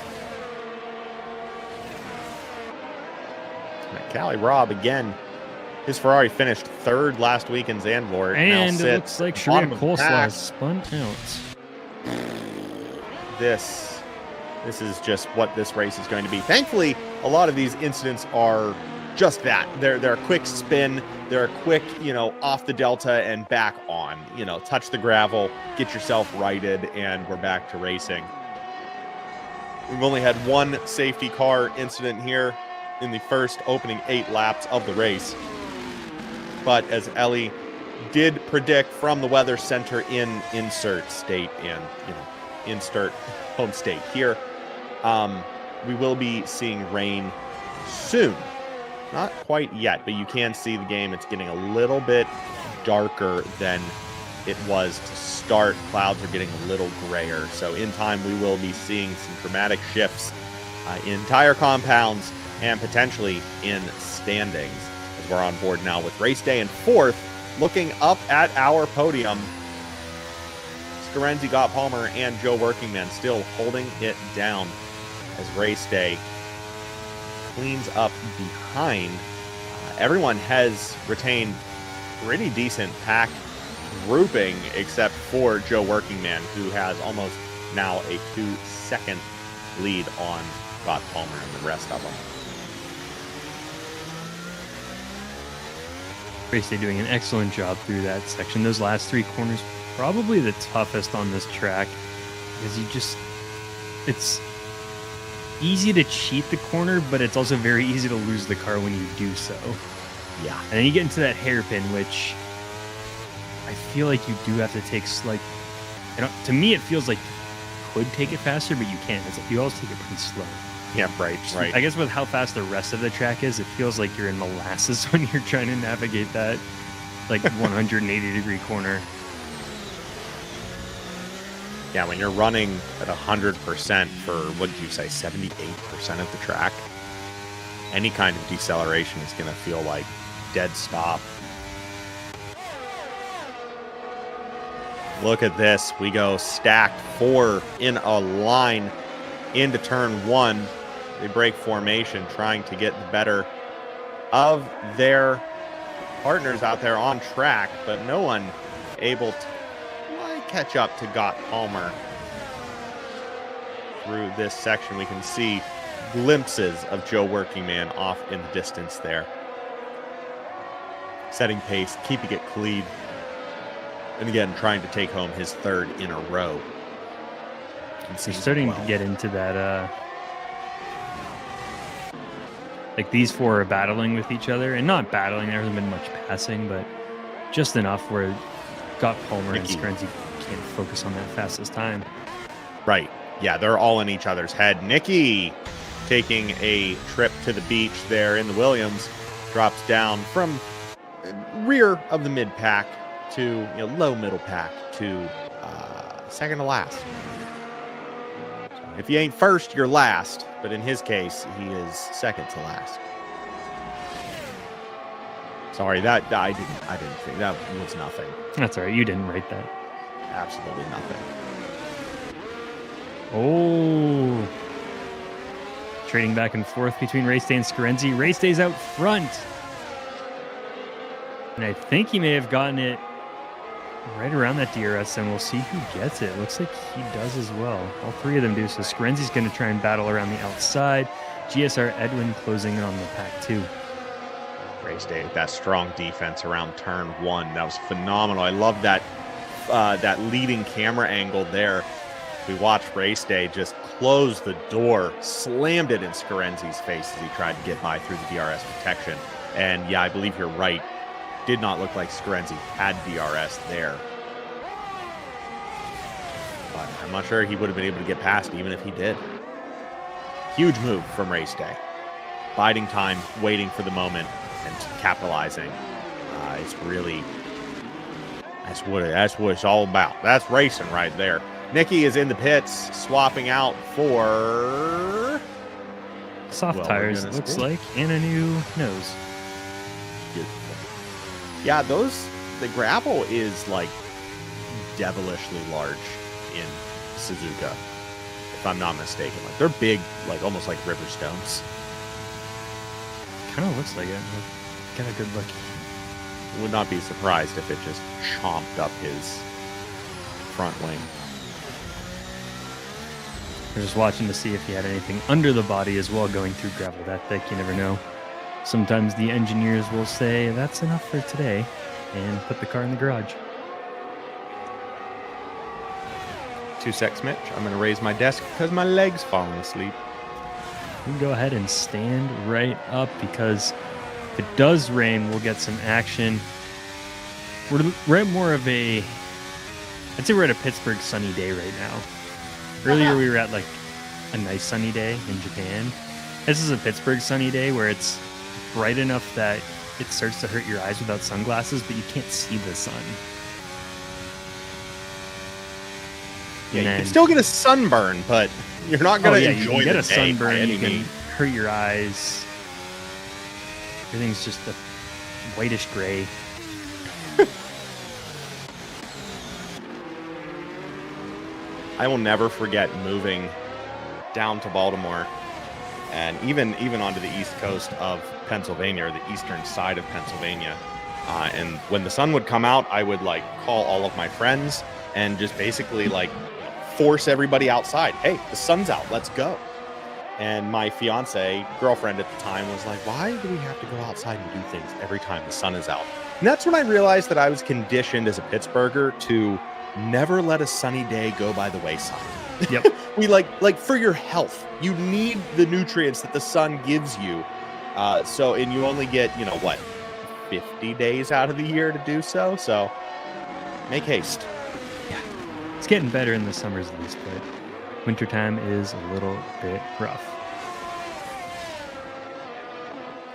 Cali Rob, again, his Ferrari finished third last week in Zandvoort. And it looks like Sharia Coleslaw spun out. This is just what this race is going to be. Thankfully, a lot of these incidents are just that. They're a quick spin. They're a quick, off the delta and back on. Touch the gravel, get yourself righted, and we're back to racing. We've only had one safety car incident here in the first opening 8 laps of the race. But as Ellie did predict from the Weather Center in insert state and, insert home state here, we will be seeing rain soon. Not quite yet, but you can see the game. It's getting a little bit darker than it was to start. Clouds are getting a little grayer. So in time, we will be seeing some dramatic shifts in tire compounds and potentially in standings. As we're on board now with race day in 4th, looking up at our podium. Scarenzi, Gott Palmer, and Joe Workingman still holding it down as race day cleans up behind. Everyone has retained pretty decent pack grouping except for Joe Workingman, who has almost now a 2-second lead on Gott Palmer and the rest of them. Race day doing an excellent job through that section. Those last 3 corners, probably the toughest on this track, because it's easy to cheat the corner, but it's also very easy to lose the car when you do so. Yeah. And then you get into that hairpin, which I feel like you do have to take to me, it feels like you could take it faster, but you can't. It's like you always take it pretty slow. Yeah, right. I guess with how fast the rest of the track is, it feels like you're in molasses when you're trying to navigate that 180-degree corner. Yeah, when you're running at 100% for, what did you say, 78% of the track, any kind of deceleration is going to feel like dead stop. Look at this. We go stacked 4 in a line into turn 1. They break formation, trying to get the better of their partners out there on track, but no one able to catch up to Gott Palmer. Through this section, we can see glimpses of Joe Workingman off in the distance there. Setting pace, keeping it clean. And again, trying to take home his 3rd in a row. They're starting to get into that, like these 4 are battling with each other, and not battling, there hasn't been much passing, but just enough where Gott Palmer and Scarenzi can't focus on that fastest time. Right. Yeah, they're all in each other's head. Nicky taking a trip to the beach there in the Williams, drops down from rear of the mid pack to low middle pack to second to last. If you ain't first, you're last. But in his case, he is second to last. Sorry, that I didn't think that was nothing. That's all right. You didn't write that. Absolutely nothing. Oh, trading back and forth between Race Day and Scarenzi. Race Day's out front, and I think he may have gotten it right around that DRS, and we'll see who gets it. Looks like he does as well. All 3 of them do. So Scarenzi's going to try and battle around the outside. GSR Edwin closing in on the pack 2. Race Day, that strong defense around turn 1. That was phenomenal. I love that that leading camera angle there. We watched Race Day just close the door, slammed it in Scarenzi's face as he tried to get by through the DRS protection. And yeah, I believe you're right. Did not look like Scarenzi had DRS there. But I'm not sure he would have been able to get past even if he did. Huge move from Race Day. Biding time, waiting for the moment, and capitalizing. It's really, that's what it's all about. That's racing right there. Nicky is in the pits, swapping out for soft tires, it looks like, and a new nose. Beautiful. Yeah, the gravel is like devilishly large in Suzuka, if I'm not mistaken. Like they're big, like almost like river stones. Kind of looks like it. Got a good look. Would not be surprised if it just chomped up his front wing. I was watching to see if he had anything under the body as well going through gravel that thick. You never know. Sometimes the engineers will say, that's enough for today, and put the car in the garage. 2 secs, Mitch. I'm going to raise my desk because my leg's falling asleep. We can go ahead and stand right up because if it does rain, we'll get some action. We're at more of a, I'd say we're at a Pittsburgh sunny day right now. Earlier we were at like a nice sunny day in Japan. This is a Pittsburgh sunny day where it's bright enough that it starts to hurt your eyes without sunglasses, but you can't see the sun. Yeah, you can still get a sunburn, but you're not going to enjoy the day. You get a sunburn, you can hurt your eyes. Everything's just a whitish gray. I will never forget moving down to Baltimore and even onto the east coast of Pennsylvania, or the eastern side of Pennsylvania. And when the sun would come out, I would like call all of my friends and just basically like force everybody outside. Hey, the sun's out, let's go. And my girlfriend at the time, was like, why do we have to go outside and do things every time the sun is out? And that's when I realized that I was conditioned as a Pittsburgher to never let a sunny day go by the wayside. Yep. We like for your health, you need the nutrients that the sun gives you. And you only get, 50 days out of the year to do so. So make haste. Yeah. It's getting better in the summers at least, but wintertime is a little bit rough.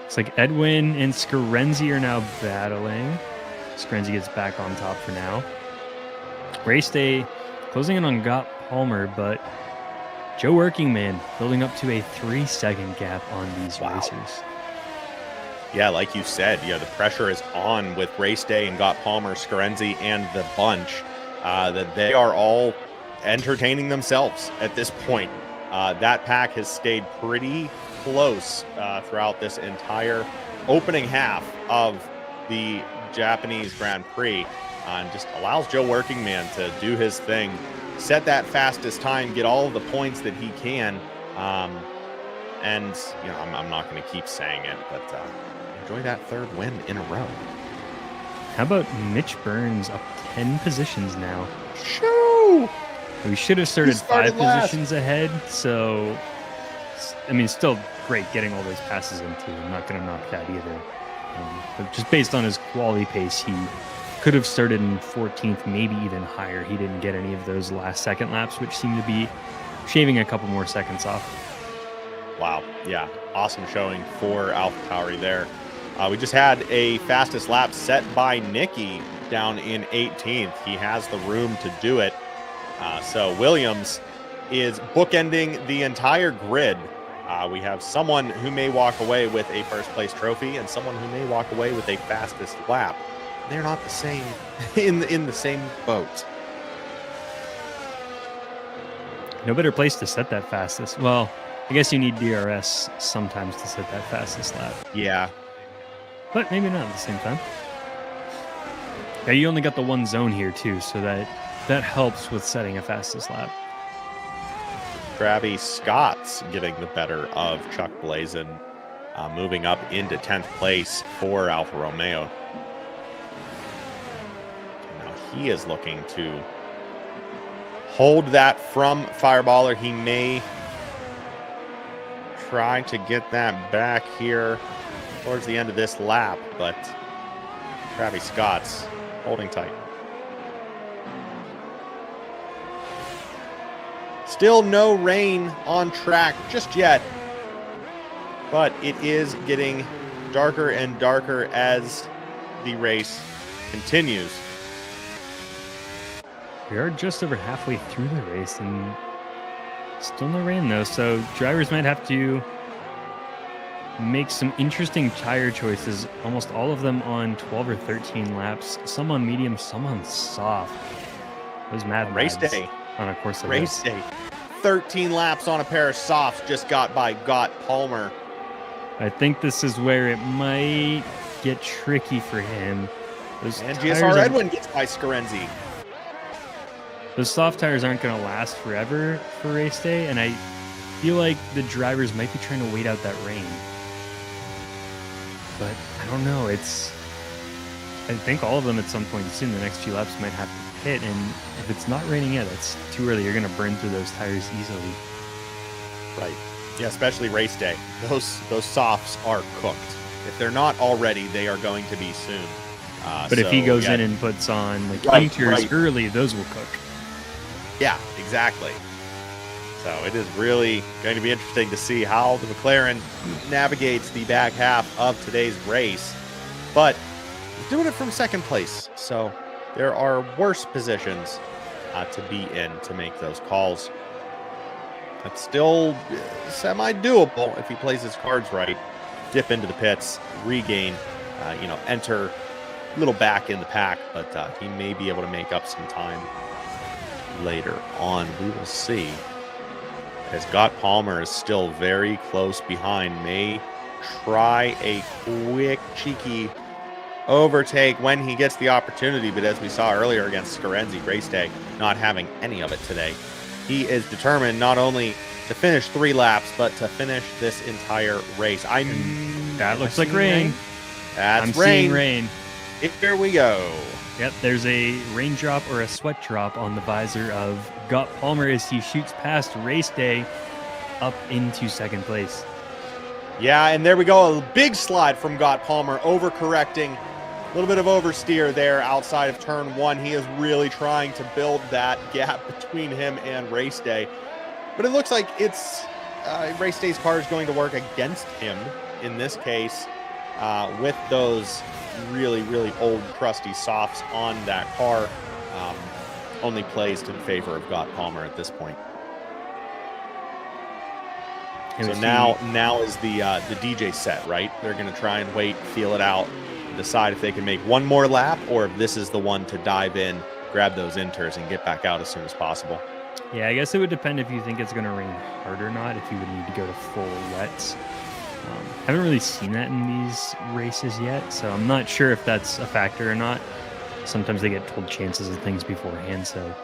Looks like Edwin and Scarenzi are now battling. Scarenzi gets back on top for now. Race Day closing in on Gott Palmer, but Joe Workingman building up to a 3-second gap on these racers. Yeah, like you said, the pressure is on with Race Day and Gott Palmer, Scarenzi, and the bunch. That they are all entertaining themselves at this point. That pack has stayed pretty close throughout this entire opening half of the Japanese Grand Prix, and just allows Joe Workingman to do his thing, set that fastest time, get all of the points that he can. And I'm not going to keep saying it, but enjoy that third win in a row. How about Mitch Burns up 10 positions now? Shoo! We should have started 5 last. positions ahead. So, I mean, still great getting all those passes into. I'm not going to knock that either. But just based on his quality pace, he could have started in 14th, maybe even higher. He didn't get any of those last second laps, which seemed to be shaving a couple more seconds off. Wow. Yeah. Awesome showing for AlphaTauri there. We just had a fastest lap set by Nicky down in 18th. He has the room to do it. So Williams is bookending the entire grid. We have someone who may walk away with a first place trophy and someone who may walk away with a fastest lap. They're not the same in the same boat. No better place to set that fastest. Well, I guess you need DRS sometimes to set that fastest lap. Yeah. But maybe not at the same time. Yeah, you only got the one zone here too, so that helps with setting a fastest lap. Travis Scott's getting the better of Chuck Blazin, moving up into 10th place for Alfa Romeo. Now he is looking to hold that from Fireballer. He may try to get that back here towards the end of this lap, but Travis Scott's holding tight. Still no rain on track just yet, but it is getting darker and darker as the race continues. We are just over halfway through the race and still no rain though, so drivers might have to make some interesting tire choices, almost all of them on 12 or 13 laps, some on medium, some on soft. Those mad Race lads day. On a course like Race day. 13 laps on a pair of softs just got by Gott Palmer. I think this is where it might get tricky for him. And GSR Edwin gets by Scarenzi. Those soft tires aren't going to last forever for race day, and I feel like the drivers might be trying to wait out that rain. But I don't know. I think all of them at some point soon, the next few laps, might have to pit, and if it's not raining yet, it's too early. You're going to burn through those tires easily. Right. Yeah, especially race day. Those softs are cooked. If they're not already, they are going to be soon. But if he goes in and puts on Inters early, those will cook. Yeah, exactly. So it is really going to be interesting to see how the McLaren navigates the back half of today's race. But he's doing it from second place, so there are worse positions to be in to make those calls. That's still semi-doable if he plays his cards right. Dip into the pits, regain, enter a little back in the pack, but he may be able to make up some time later on. We will see. As Gott Palmer is still very close behind, may try a quick, cheeky overtake when he gets the opportunity, but as we saw earlier against Scarenzi, race day, not having any of it today. He is determined not only to finish 3 laps, but to finish this entire race. That looks like rain. That's I'm rain. seeing rain. Here we go. Yep, there's a raindrop or a sweat drop on the visor of Gott Palmer as he shoots past race day up into second place. Yeah, and there we go. A big slide from Gott Palmer, overcorrecting. A little bit of oversteer there outside of turn 1. He is really trying to build that gap between him and race day. But it looks like it's race day's car is going to work against him in this case with those really, really old crusty softs on that car. only placed in favor of Gott Palmer at this point. So now is the DJ set, right? They're going to try and wait, feel it out, decide if they can make one more lap or if this is the one to dive in, grab those inters, and get back out as soon as possible. Yeah, I guess it would depend if you think it's going to rain hard or not, if you would need to go to full wets. Haven't really seen that in these races yet, so I'm not sure if that's a factor or not. Sometimes they get told chances of things beforehand, so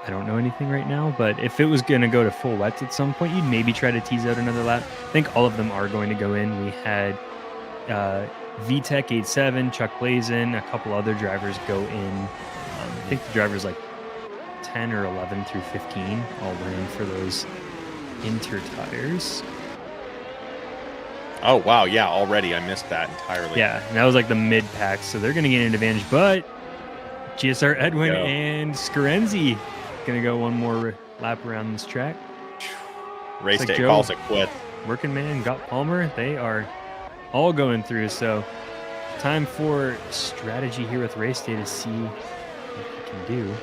I don't know anything right now. But if it was going to go to full wets at some point, you'd maybe try to tease out another lap. I think all of them are going to go in. We had VTech 87, Chuck Blazin, a couple other drivers go in. I think the drivers like 10 or 11 through 15 all went in for those inter tires. Oh, wow. Yeah, already. I missed that entirely. Yeah, and that was like the mid-pack, so they're going to get an advantage. But GSR Edwin and Scarenzi going to go one more lap around this track. Race day calls it quit. Working Man, Gott Palmer, they are all going through. So time for strategy here with Race Day to see what he can do.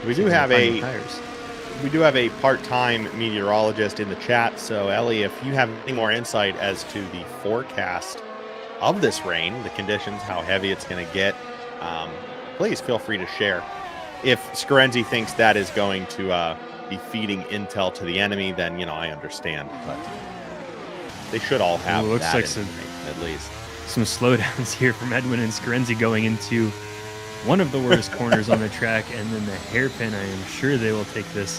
We do have a part-time meteorologist in the chat. So, Ellie, if you have any more insight as to the forecast of this rain, the conditions, how heavy it's going to get, please feel free to share. If Scarenzi thinks that is going to be feeding intel to the enemy, then, I understand. But they should all have that at least. Some slowdowns here from Edwin and Scarenzi going into one of the worst corners on the track, and then the hairpin. I am sure they will take this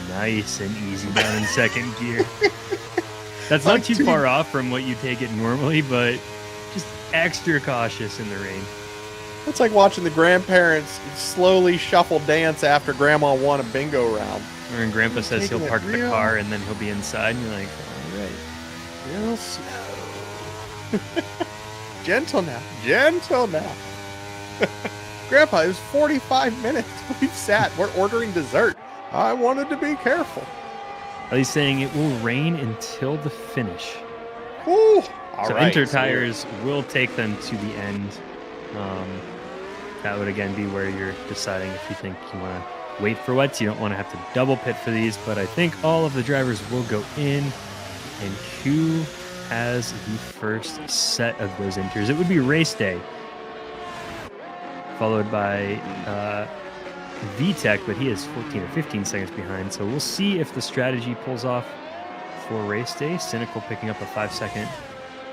nice and easy down in second gear. That's not too far off from what you take it normally, but just extra cautious in the rain. It's like watching the grandparents slowly shuffle dance after Grandma won a bingo round. Or when Grandpa says he'll park the car and then he'll be inside, and you're like, all right. Real slow. Gentle now. Grandpa, it was 45 minutes. We've sat. We're ordering dessert. I wanted to be careful. He's saying it will rain until the finish. Ooh, so inter tires will take them to the end. That would again be where you're deciding if you think you want to wait for wets. You don't want to have to double pit for these, but I think all of the drivers will go in. And who has the first set of those inters? It would be Race Day, followed by VTech, but he is 14 or 15 seconds behind. So we'll see if the strategy pulls off for Race Day. Cynical picking up a 5-second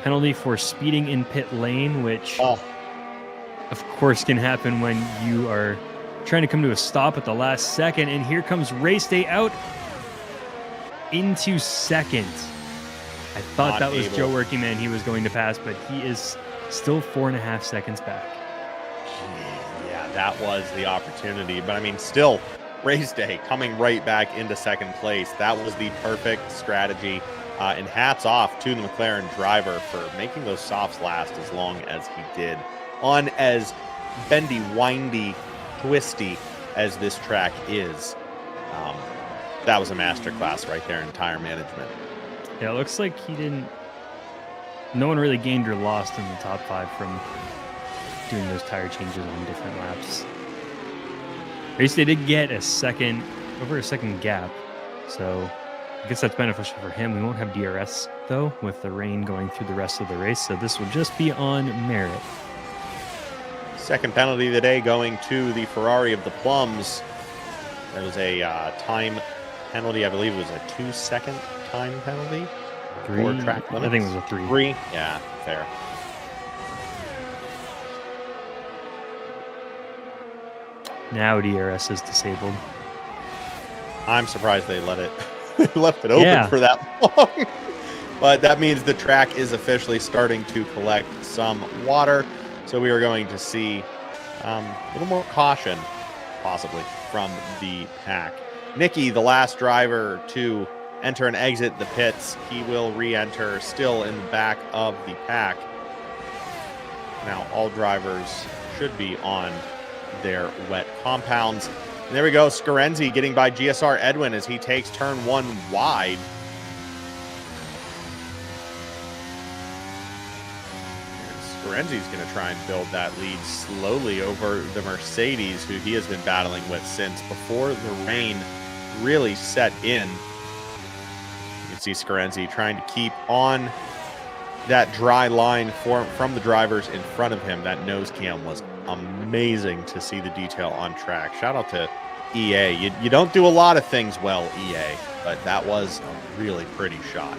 penalty for speeding in pit lane, which of course can happen when you are trying to come to a stop at the last second. And here comes Race Day out into second. I thought that was Joe Working Man he was going to pass, but he is still 4.5 seconds back. Yeah, that was the opportunity. But I mean, still, Race Day coming right back into second place. That was the perfect strategy. And hats off to the McLaren driver for making those softs last as long as he did on as bendy, windy, twisty as this track is. That was a masterclass right there in tire management. Yeah, it looks like no one really gained or lost in the top 5 from doing those tire changes on different laps. Race Day did get over a second gap, so I guess that's beneficial for him. We won't have DRS, though, with the rain going through the rest of the race, so this will just be on merit. Second penalty of the day going to the Ferrari of the Plums. There was a time penalty. I believe it was a 2-second time penalty. 3? For track limits. I think it was a 3. 3? Yeah, fair. Now DRS is disabled. I'm surprised they left it open for that long. But that means the track is officially starting to collect some water. So we are going to see a little more caution, possibly, from the pack. Nicky, the last driver to enter and exit the pits, he will re-enter still in the back of the pack. Now all drivers should be on their wet compounds. And there we go, Scarenzi getting by GSR Edwin as he takes turn 1 wide. And Scarenzi's going to try and build that lead slowly over the Mercedes, who he has been battling with since before the rain really set in. You can see Scarenzi trying to keep on that dry line from the drivers in front of him. That nose cam was amazing to see the detail on track. Shout out to EA. You don't do a lot of things well, EA, but that was a really pretty shot.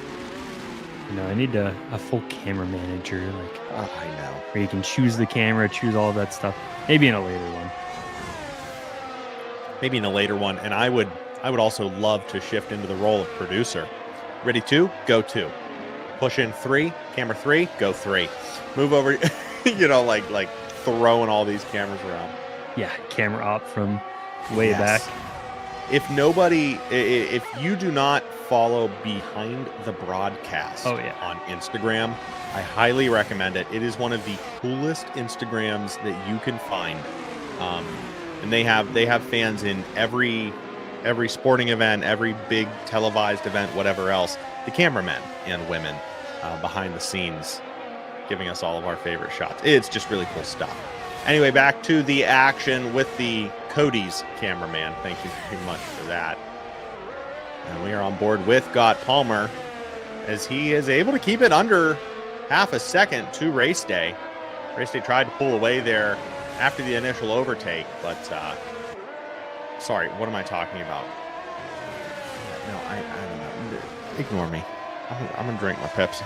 I need a full camera manager, I know, where you can choose the camera, choose all that stuff. Maybe in a later one. Maybe in a later one. And I would also love to shift into the role of producer. Ready 2, go 2. Push in 3, camera 3, go 3. Move over, like throwing all these cameras around. Yeah, camera op from way back. If you do not follow Behind the Broadcast on Instagram, I highly recommend it. It is one of the coolest Instagrams that you can find. And they have fans in every sporting event, every big televised event, whatever else. The cameramen and women behind the scenes giving us all of our favorite shots. It's just really cool stuff. Anyway, back to the action with the Cody's cameraman. Thank you very much for that. And we are on board with Scott Palmer as he is able to keep it under half a second to Race Day. Race Day tried to pull away there after the initial overtake, but sorry, what am I talking about? No, I don't know. Ignore me. I'm gonna drink my Pepsi.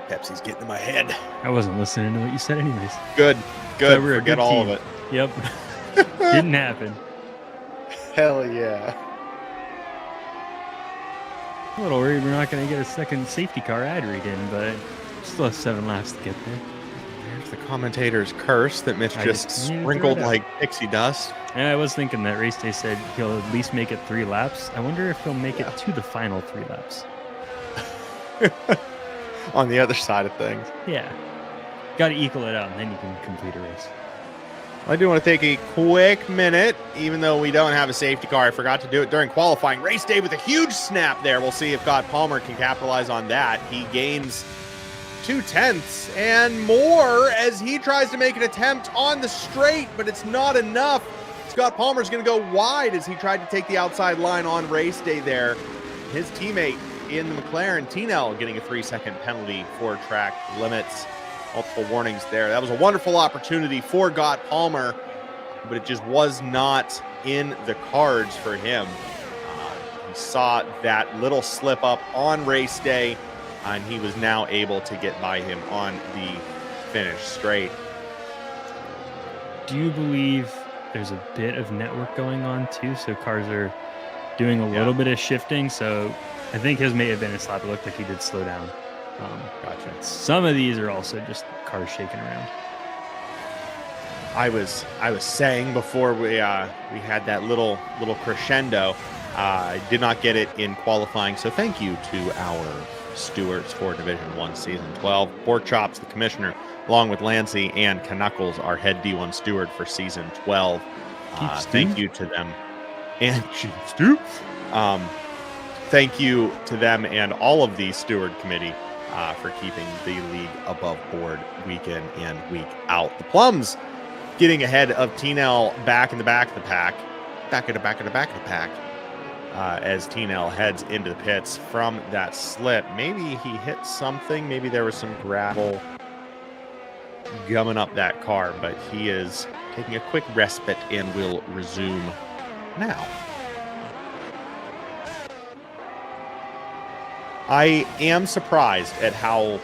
Pepsi's getting in my head. I wasn't listening to what you said anyways. Good. Forget all of it. Yep. Didn't happen. Hell yeah. A little worried we're not going to get a second safety car ad read in, but still have 7 laps to get there. There's the commentator's curse that Mitch just sprinkled like pixie dust. And I was thinking that Race Day said he'll at least make it 3 laps. I wonder if he'll make it to the final 3 laps. On the other side of things. Yeah. Got to equal it out, and then you can complete a race. I do want to take a quick minute, even though we don't have a safety car. I forgot to do it during qualifying. Race Day with a huge snap there. We'll see if Scott Palmer can capitalize on that. He gains 2/10 and more as he tries to make an attempt on the straight, but it's not enough. Scott Palmer's going to go wide as he tried to take the outside line on Race Day there. His teammate in the McLaren, Tinel, getting a 3-second penalty for track limits. Multiple warnings there. That was a wonderful opportunity for Scott Palmer, but it just was not in the cards for him. He saw that little slip up on Race Day, and he was now able to get by him on the finish straight. Do you believe there's a bit of network going on too? So cars are doing a little bit of shifting. So I think his may have been a slap. It looked like he did slow down. Gotcha. Some of these are also just cars shaking around. I was saying before we had that little crescendo. I did not get it in qualifying, so thank you to our stewards for Division 1 Season 12. Pork Chops, the commissioner, along with Lancy and Knuckles, our head D1 steward for Season 12. Thank you to them. And Stu. Thank you to them and all of the steward committee for keeping the league above board week in and week out. The Plums getting ahead of Tinel back in the back of the pack. Back of the pack. As Tinel heads into the pits from that slip. Maybe he hit something. Maybe there was some gravel gumming up that car, but he is taking a quick respite and will resume now. I am surprised at how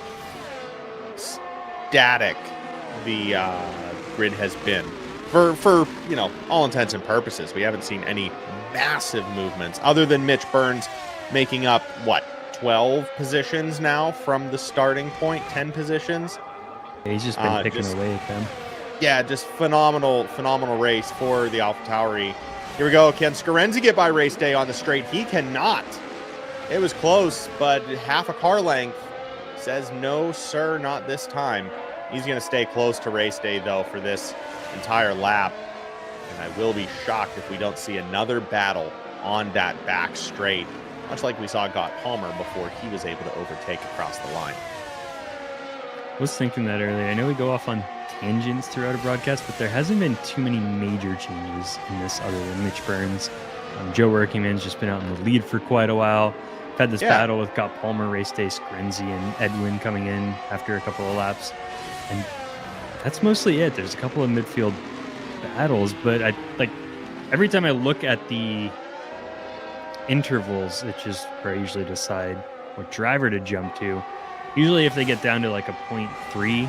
static the grid has been. For all intents and purposes. We haven't seen any massive movements other than Mitch Burns making up, 12 positions now from the starting point, 10 positions. He's just been picking away at them. Yeah, just phenomenal race for the AlphaTauri. Here we go. Can Scarenzi get by Race Day on the straight? He cannot. It was close, but half a car length. Says no, sir, not this time. He's going to stay close to Race Day, though, for this entire lap. And I will be shocked if we don't see another battle on that back straight. much like we saw Scott Palmer before he was able to overtake across the line. I was thinking that earlier. I know we go off on tangents throughout a broadcast, but there hasn't been too many major changes in this other than Mitch Burns. Joe Workingman's just been out in the lead for quite a while. Had this battle with Scott Palmer, race day, Screnzi, and Edwin coming in after a couple of laps. And that's mostly it. There's a couple of midfield battles, but every time I look at the intervals, it's just where I usually decide what driver to jump to. Usually if they get down to like a 0.3,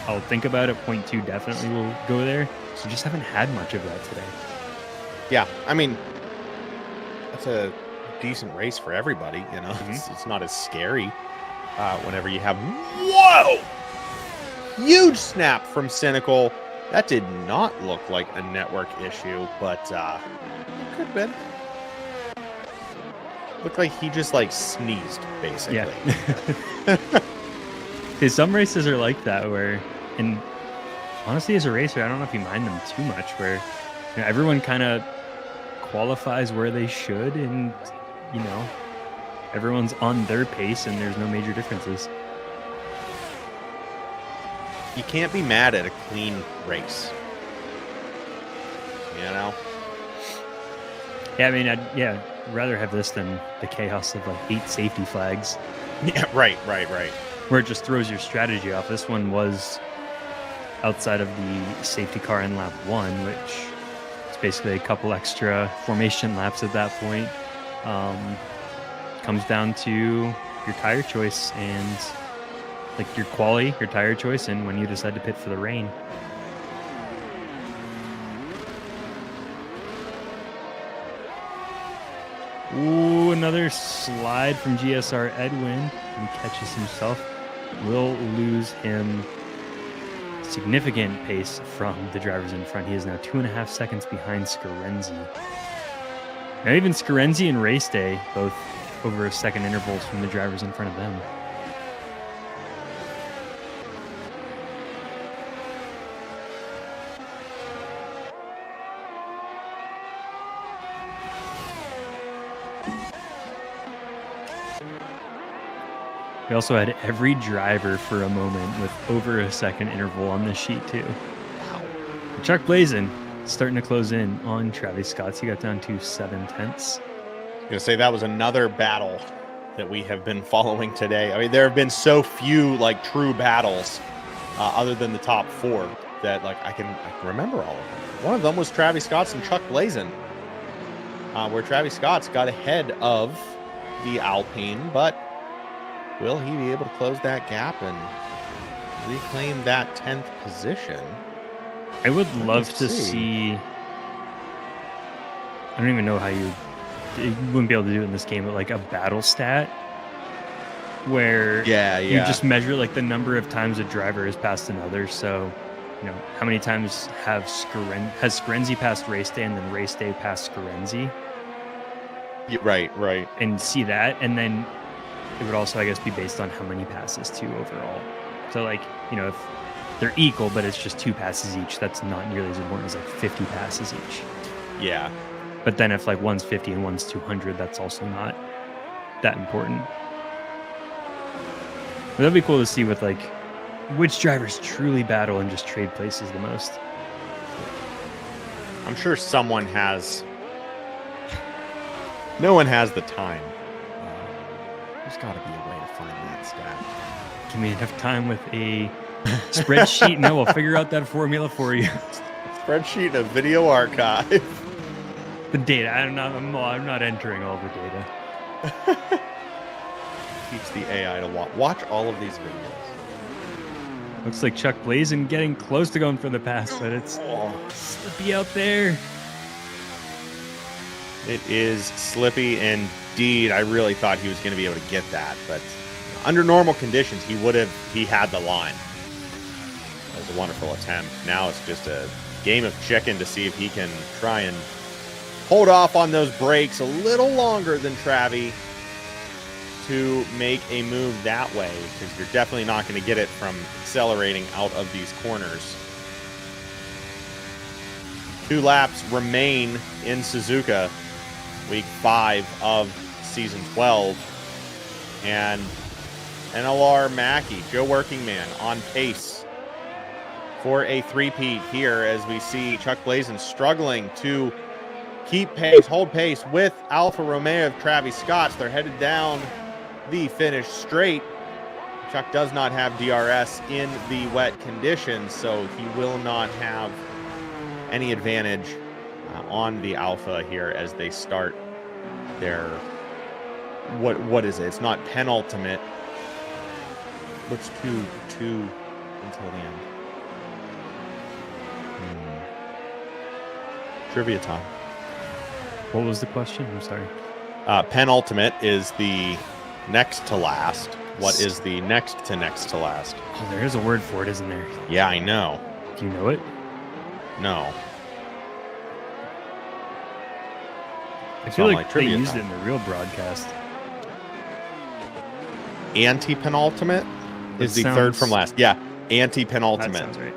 I'll think about it. 0.2 definitely will go there. So just haven't had much of that today. Yeah, I mean, that's a decent race for everybody, you know. It's not as scary whenever you have huge snap from Cynical. That did not look like a network issue, but it could have been. Looked like he just like sneezed, basically. Yeah. Okay, some races are like that where, and honestly as a racer, I don't know if you mind them too much, where everyone kind of qualifies where they should, and everyone's on their pace and there's no major differences. You can't be mad at a clean race, Yeah, I mean, I'd rather have this than the chaos of like 8 safety flags. Yeah, right. Where it just throws your strategy off. This one was outside of the safety car in lap 1, which is basically a couple extra formation laps at that point. Comes down to your tire choice and like your quality, your tire choice, and when you decide to pit for the rain. Ooh, another slide from GSR Edwin. He catches himself. Will lose him significant pace from the drivers in front. He is now 2.5 seconds behind Scarenzi. Now even Scarenzi and Race Day, both over a second intervals from the drivers in front of them. We also had every driver for a moment with over a second interval on this sheet too. Wow. Chuck Blazin starting to close in on Travis Scott. He got down to 7/10. I was going to say that was another battle that we have been following today. I mean, there have been so few like true battles other than the top 4 that like I can remember all of them. One of them was Travis Scott's and Chuck Blazin, where Travis Scott's got ahead of the Alpine, but will he be able to close that gap and reclaim that 10th position? I would love to see. I don't even know how you wouldn't be able to do it in this game, but like a battle stat where you just measure like the number of times a driver has passed another. So, how many times has Scarenzi passed Race Day and then Race Day passed Scarenzi? Yeah, right. And see that, and then it would also, I guess, be based on how many passes too overall. So like, if they're equal, but it's just 2 passes each, that's not nearly as important as like 50 passes each. Yeah. But then if like one's 50 and one's 200, that's also not that important. But that'd be cool to see with like which drivers truly battle and just trade places the most. I'm sure someone has. No one has the time. There's got to be a way to find that stat. Give me enough time with a spreadsheet and I will figure out that formula for you. Spreadsheet of video archive. The data. I'm not entering all the data. Teach the AI to watch all of these videos. Looks like Chuck Blazin getting close to going for the pass, but it's slippy out there. It is slippy indeed. I really thought he was going to be able to get that, but under normal conditions, he had the line. That was a wonderful attempt. Now it's just a game of chicken to see if he can try and hold off on those brakes a little longer than Travi to make a move that way, because you're definitely not going to get it from accelerating out of these corners. 2 laps remain in Suzuka, week 5 of season 12. And NLR Mackey, Joe Workingman, on pace for a three-peat here as we see Chuck Blazin struggling to keep pace, hold pace with Alfa Romeo of Travis Scott. They're headed down the finish straight. Chuck does not have DRS in the wet conditions, so he will not have any advantage on the Alfa here as they start their what is it? It's not penultimate. What's two until the end? Trivia time. What was the question? I'm sorry. Penultimate is the next to last. What is the next to last? Oh, there is a word for it, isn't there? Yeah, I know. Do you know it? No. I feel like they used it in the real broadcast. Anti-penultimate is the third from last. Yeah, anti-penultimate. That sounds right.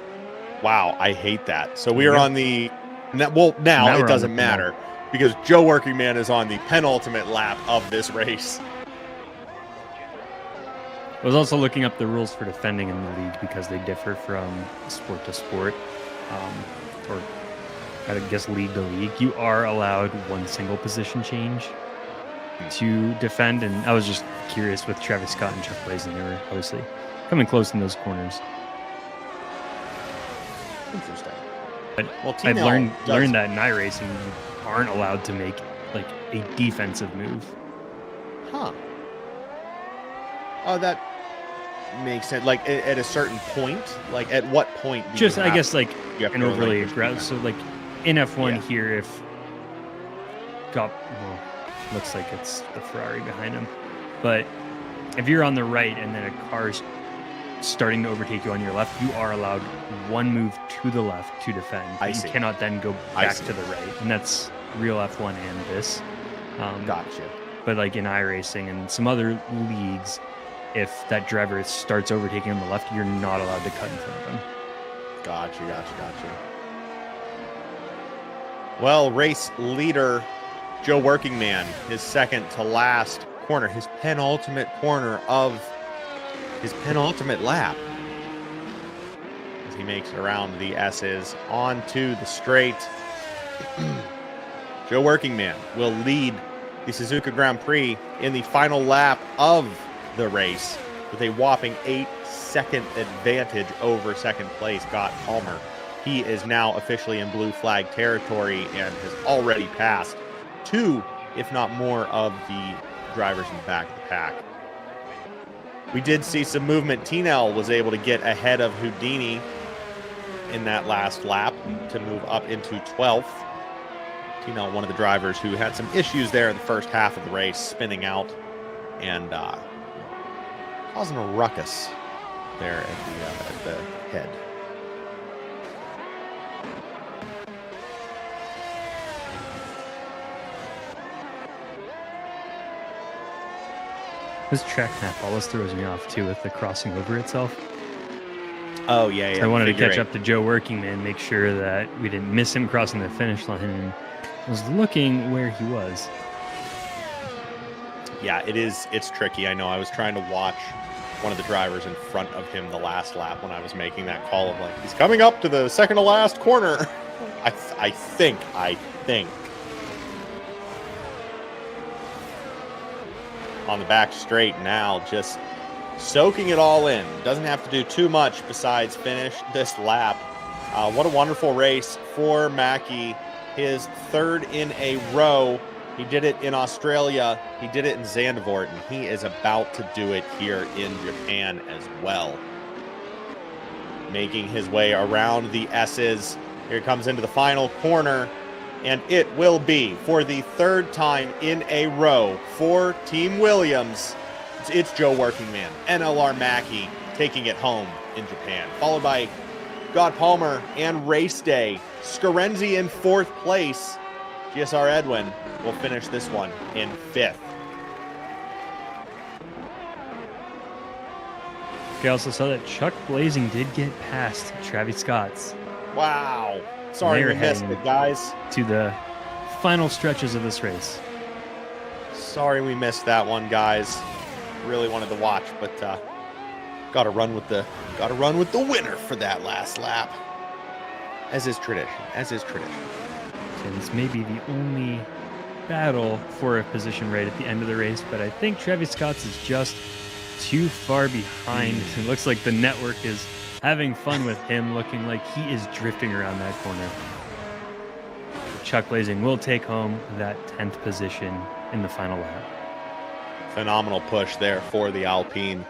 Wow, I hate that. So we are on the... Well, now it doesn't matter because Joe Workingman is on the penultimate lap of this race. I was also looking up the rules for defending in the league because they differ from sport to sport, or I guess league to league. You are allowed one single position change to defend, and I was just curious with Travis Scott and Chuck Blazin. They were obviously coming close in those corners. Interesting. But I've learned that in iRacing you aren't allowed to make like a defensive move. Huh. Oh, that makes sense. Like at a certain point, like at what point? Just I guess like an overly aggressive. So like in F1 here, if looks like it's the Ferrari behind him, but if you're on the right and then a car's starting to overtake you on your left, you are allowed one move to the left to defend. You cannot then go back to the right, and that's real F1 and this. Gotcha. But like in iRacing and some other leagues, if that driver starts overtaking on the left, you're not allowed to cut in front of him. Gotcha. Well, race leader Joe Workingman, his second to last corner, his penultimate corner of his penultimate lap, as he makes it around the S's onto the straight. Joe Workingman will lead the Suzuka Grand Prix in the final lap of the race with a whopping 8-second advantage over second place Scott Palmer. He is now officially in blue flag territory and has already passed two, if not more, of the drivers in the back of the pack. We did see some movement. Tinel was able to get ahead of Houdini in that last lap to move up into 12th. Tinel, one of the drivers who had some issues there in the first half of the race, spinning out and causing a ruckus there at the head. This track map always throws me off too with the crossing over itself. Oh yeah. So I wanted to catch up to Joe Workingman, make sure that we didn't miss him crossing the finish line, and was looking where he was. Yeah, it's tricky. I know. I was trying to watch one of the drivers in front of him the last lap when I was making that call of like, he's coming up to the second to last corner. I think. On the back straight now, just soaking it all in. Doesn't have to do too much besides finish this lap. What a wonderful race for Mackey. His third in a row. He did it in Australia. He did it in Zandvoort, and he is about to do it here in Japan as well. Making his way around the S's. Here comes into the final corner. And it will be, for the third time in a row for Team Williams, it's Joe Workingman, NLR Mackey, taking it home in Japan. Followed by Scott Palmer and Race Day. Scarenzi in fourth place. GSR Edwin will finish this one in fifth. I also saw that Chuck Blazin did get past Travis Scott's. Wow. Sorry we missed it, guys. To the final stretches of this race. Sorry we missed that one, guys. Really wanted to watch, but got to run with the winner for that last lap. As is tradition. And this may be the only battle for a position right at the end of the race, but I think Travis Scott's is just too far behind. It looks like the network is having fun with him, looking like he is drifting around that corner. Chuck Blazing will take home that 10th position in the final lap. Phenomenal push there for the Alpine.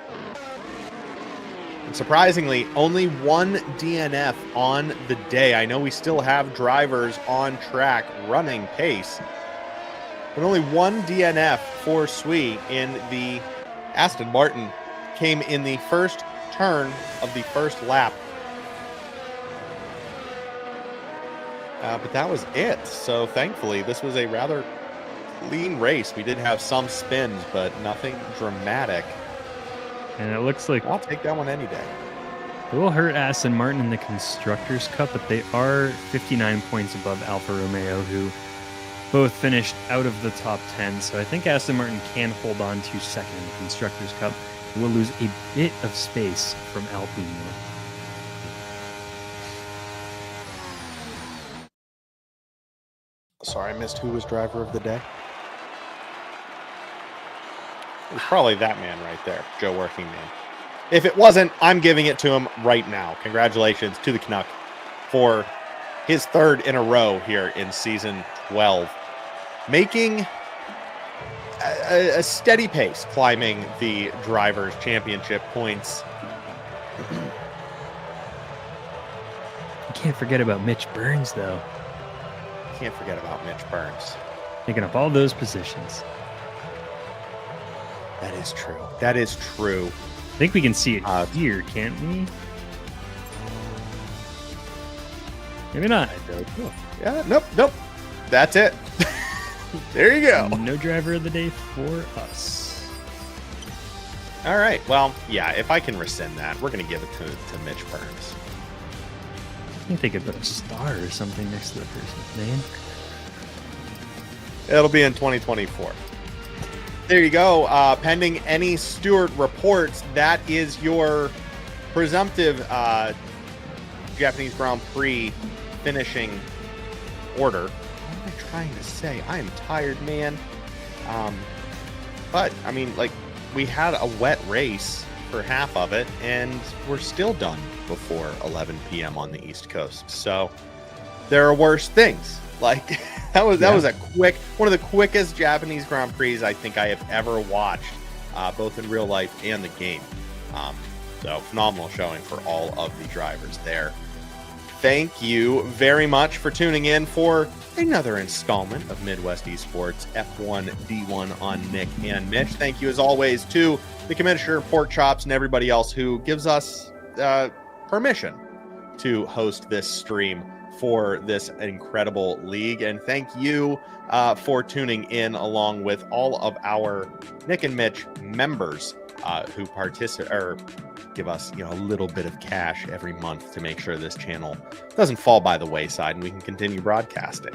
And surprisingly, only one DNF on the day. I know we still have drivers on track running pace, but only one DNF for Sui in the Aston Martin came in the first turn of the first lap. But that was it. So thankfully, this was a rather clean race. We did have some spins, but nothing dramatic. And it looks like I'll take that one any day. it will hurt Aston Martin in the Constructors' Cup, but they are 59 points above Alfa Romeo, who both finished out of the top 10. So I think Aston Martin can hold on to second in the Constructors' Cup. We'll lose a bit of space from Alpine. Sorry, I missed who was driver of the day. It was probably that man right there, Joe Workingman. If it wasn't, I'm giving it to him right now. Congratulations to the Canuck for his third in a row here in season 12, making a steady pace, climbing the Drivers' Championship points. You can't forget about Mitch Burns, though. Can't forget about Mitch Burns. Picking up all those positions. That is true. That is true. I think we can see it here, can't we? Maybe not. I don't know. Yeah, nope. That's it. There you go. No driver of the day for us. All right. Well, yeah, if I can rescind that, we're going to give it to Mitch Burns. I think they could put a star or something next to the person's name. It'll be in 2024. There you go. Pending any Stewart reports, that is your presumptive Japanese Grand Prix finishing order. What am I trying to say? I am tired, man. But, I mean, like, we had a wet race for half of it, and we're still done before 11 p.m. on the East Coast. So there are worse things. Like, that was a one of the quickest Japanese Grand Prix I think I have ever watched, both in real life and the game. So phenomenal showing for all of the drivers there. Thank you very much for tuning in for another installment of Midwest Esports F1 D1 on Nick and Mitch. Thank you as always to the Commissioner, Pork Chops, and everybody else who gives us permission to host this stream for this incredible league. And thank you for tuning in along with all of our Nick and Mitch members who participate or give us, a little bit of cash every month to make sure this channel doesn't fall by the wayside and we can continue broadcasting.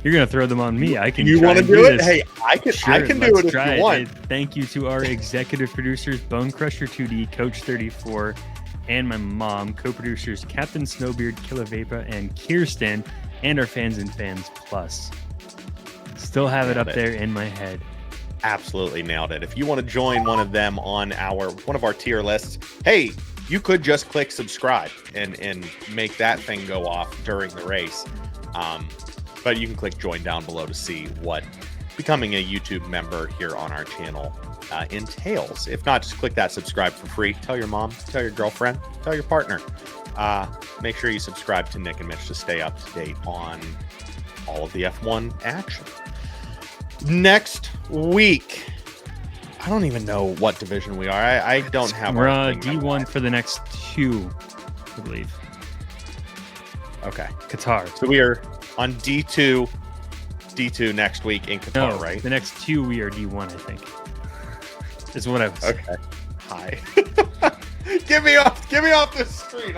You're gonna throw them on me. I can. You want to do it? Hey, I can. Sure, I can do it if you want. Thank you to our executive producers, Bone Crusher 2D, Coach 34, and my mom, co-producers Captain Snowbeard, Killer Vapa, and Kirsten, and our Fans and Fans Plus. Still have it up there in my head. Absolutely nailed it. If you want to join one of them on one of our tier lists, hey, you could just click subscribe and make that thing go off during the race. But you can click join down below to see what becoming a YouTube member here on our channel entails. If not, just click that subscribe for free. Tell your mom, tell your girlfriend, tell your partner. Make sure you subscribe to Nick and Mitch to stay up to date on all of the F1 action. Next week, I don't even know what division we are. I don't have. We're D1 for the next two, I believe. Okay, Qatar. So we are on D2 next week in Qatar, right? The next two we are D1, I think. Is what I was saying. Okay. Hi. Get me off this screen.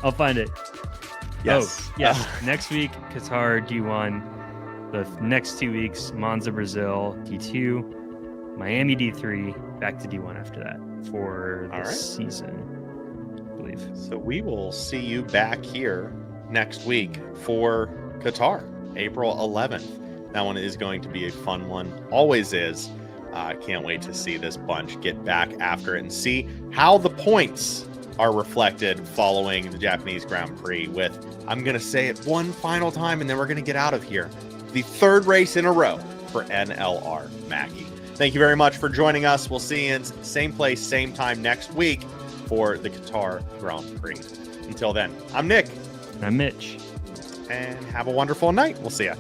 I'll find it. Yes. Oh, yes. Next week, Qatar D1. the next 2 weeks, Monza, Brazil, D2, Miami, D3, back to D1 after that for the season, I believe. So we will see you back here next week for Qatar, April 11th. That one is going to be a fun one. Always is. I can't wait to see this bunch get back after it and see how the points are reflected following the Japanese Grand Prix with, I'm going to say it one final time and then we're going to get out of here, the third race in a row for NLR Mackie. Thank you very much for joining us. We'll see you in same place, same time next week for the Qatar Grand Prix. Until then, I'm Nick. I'm Mitch. And have a wonderful night. We'll see ya.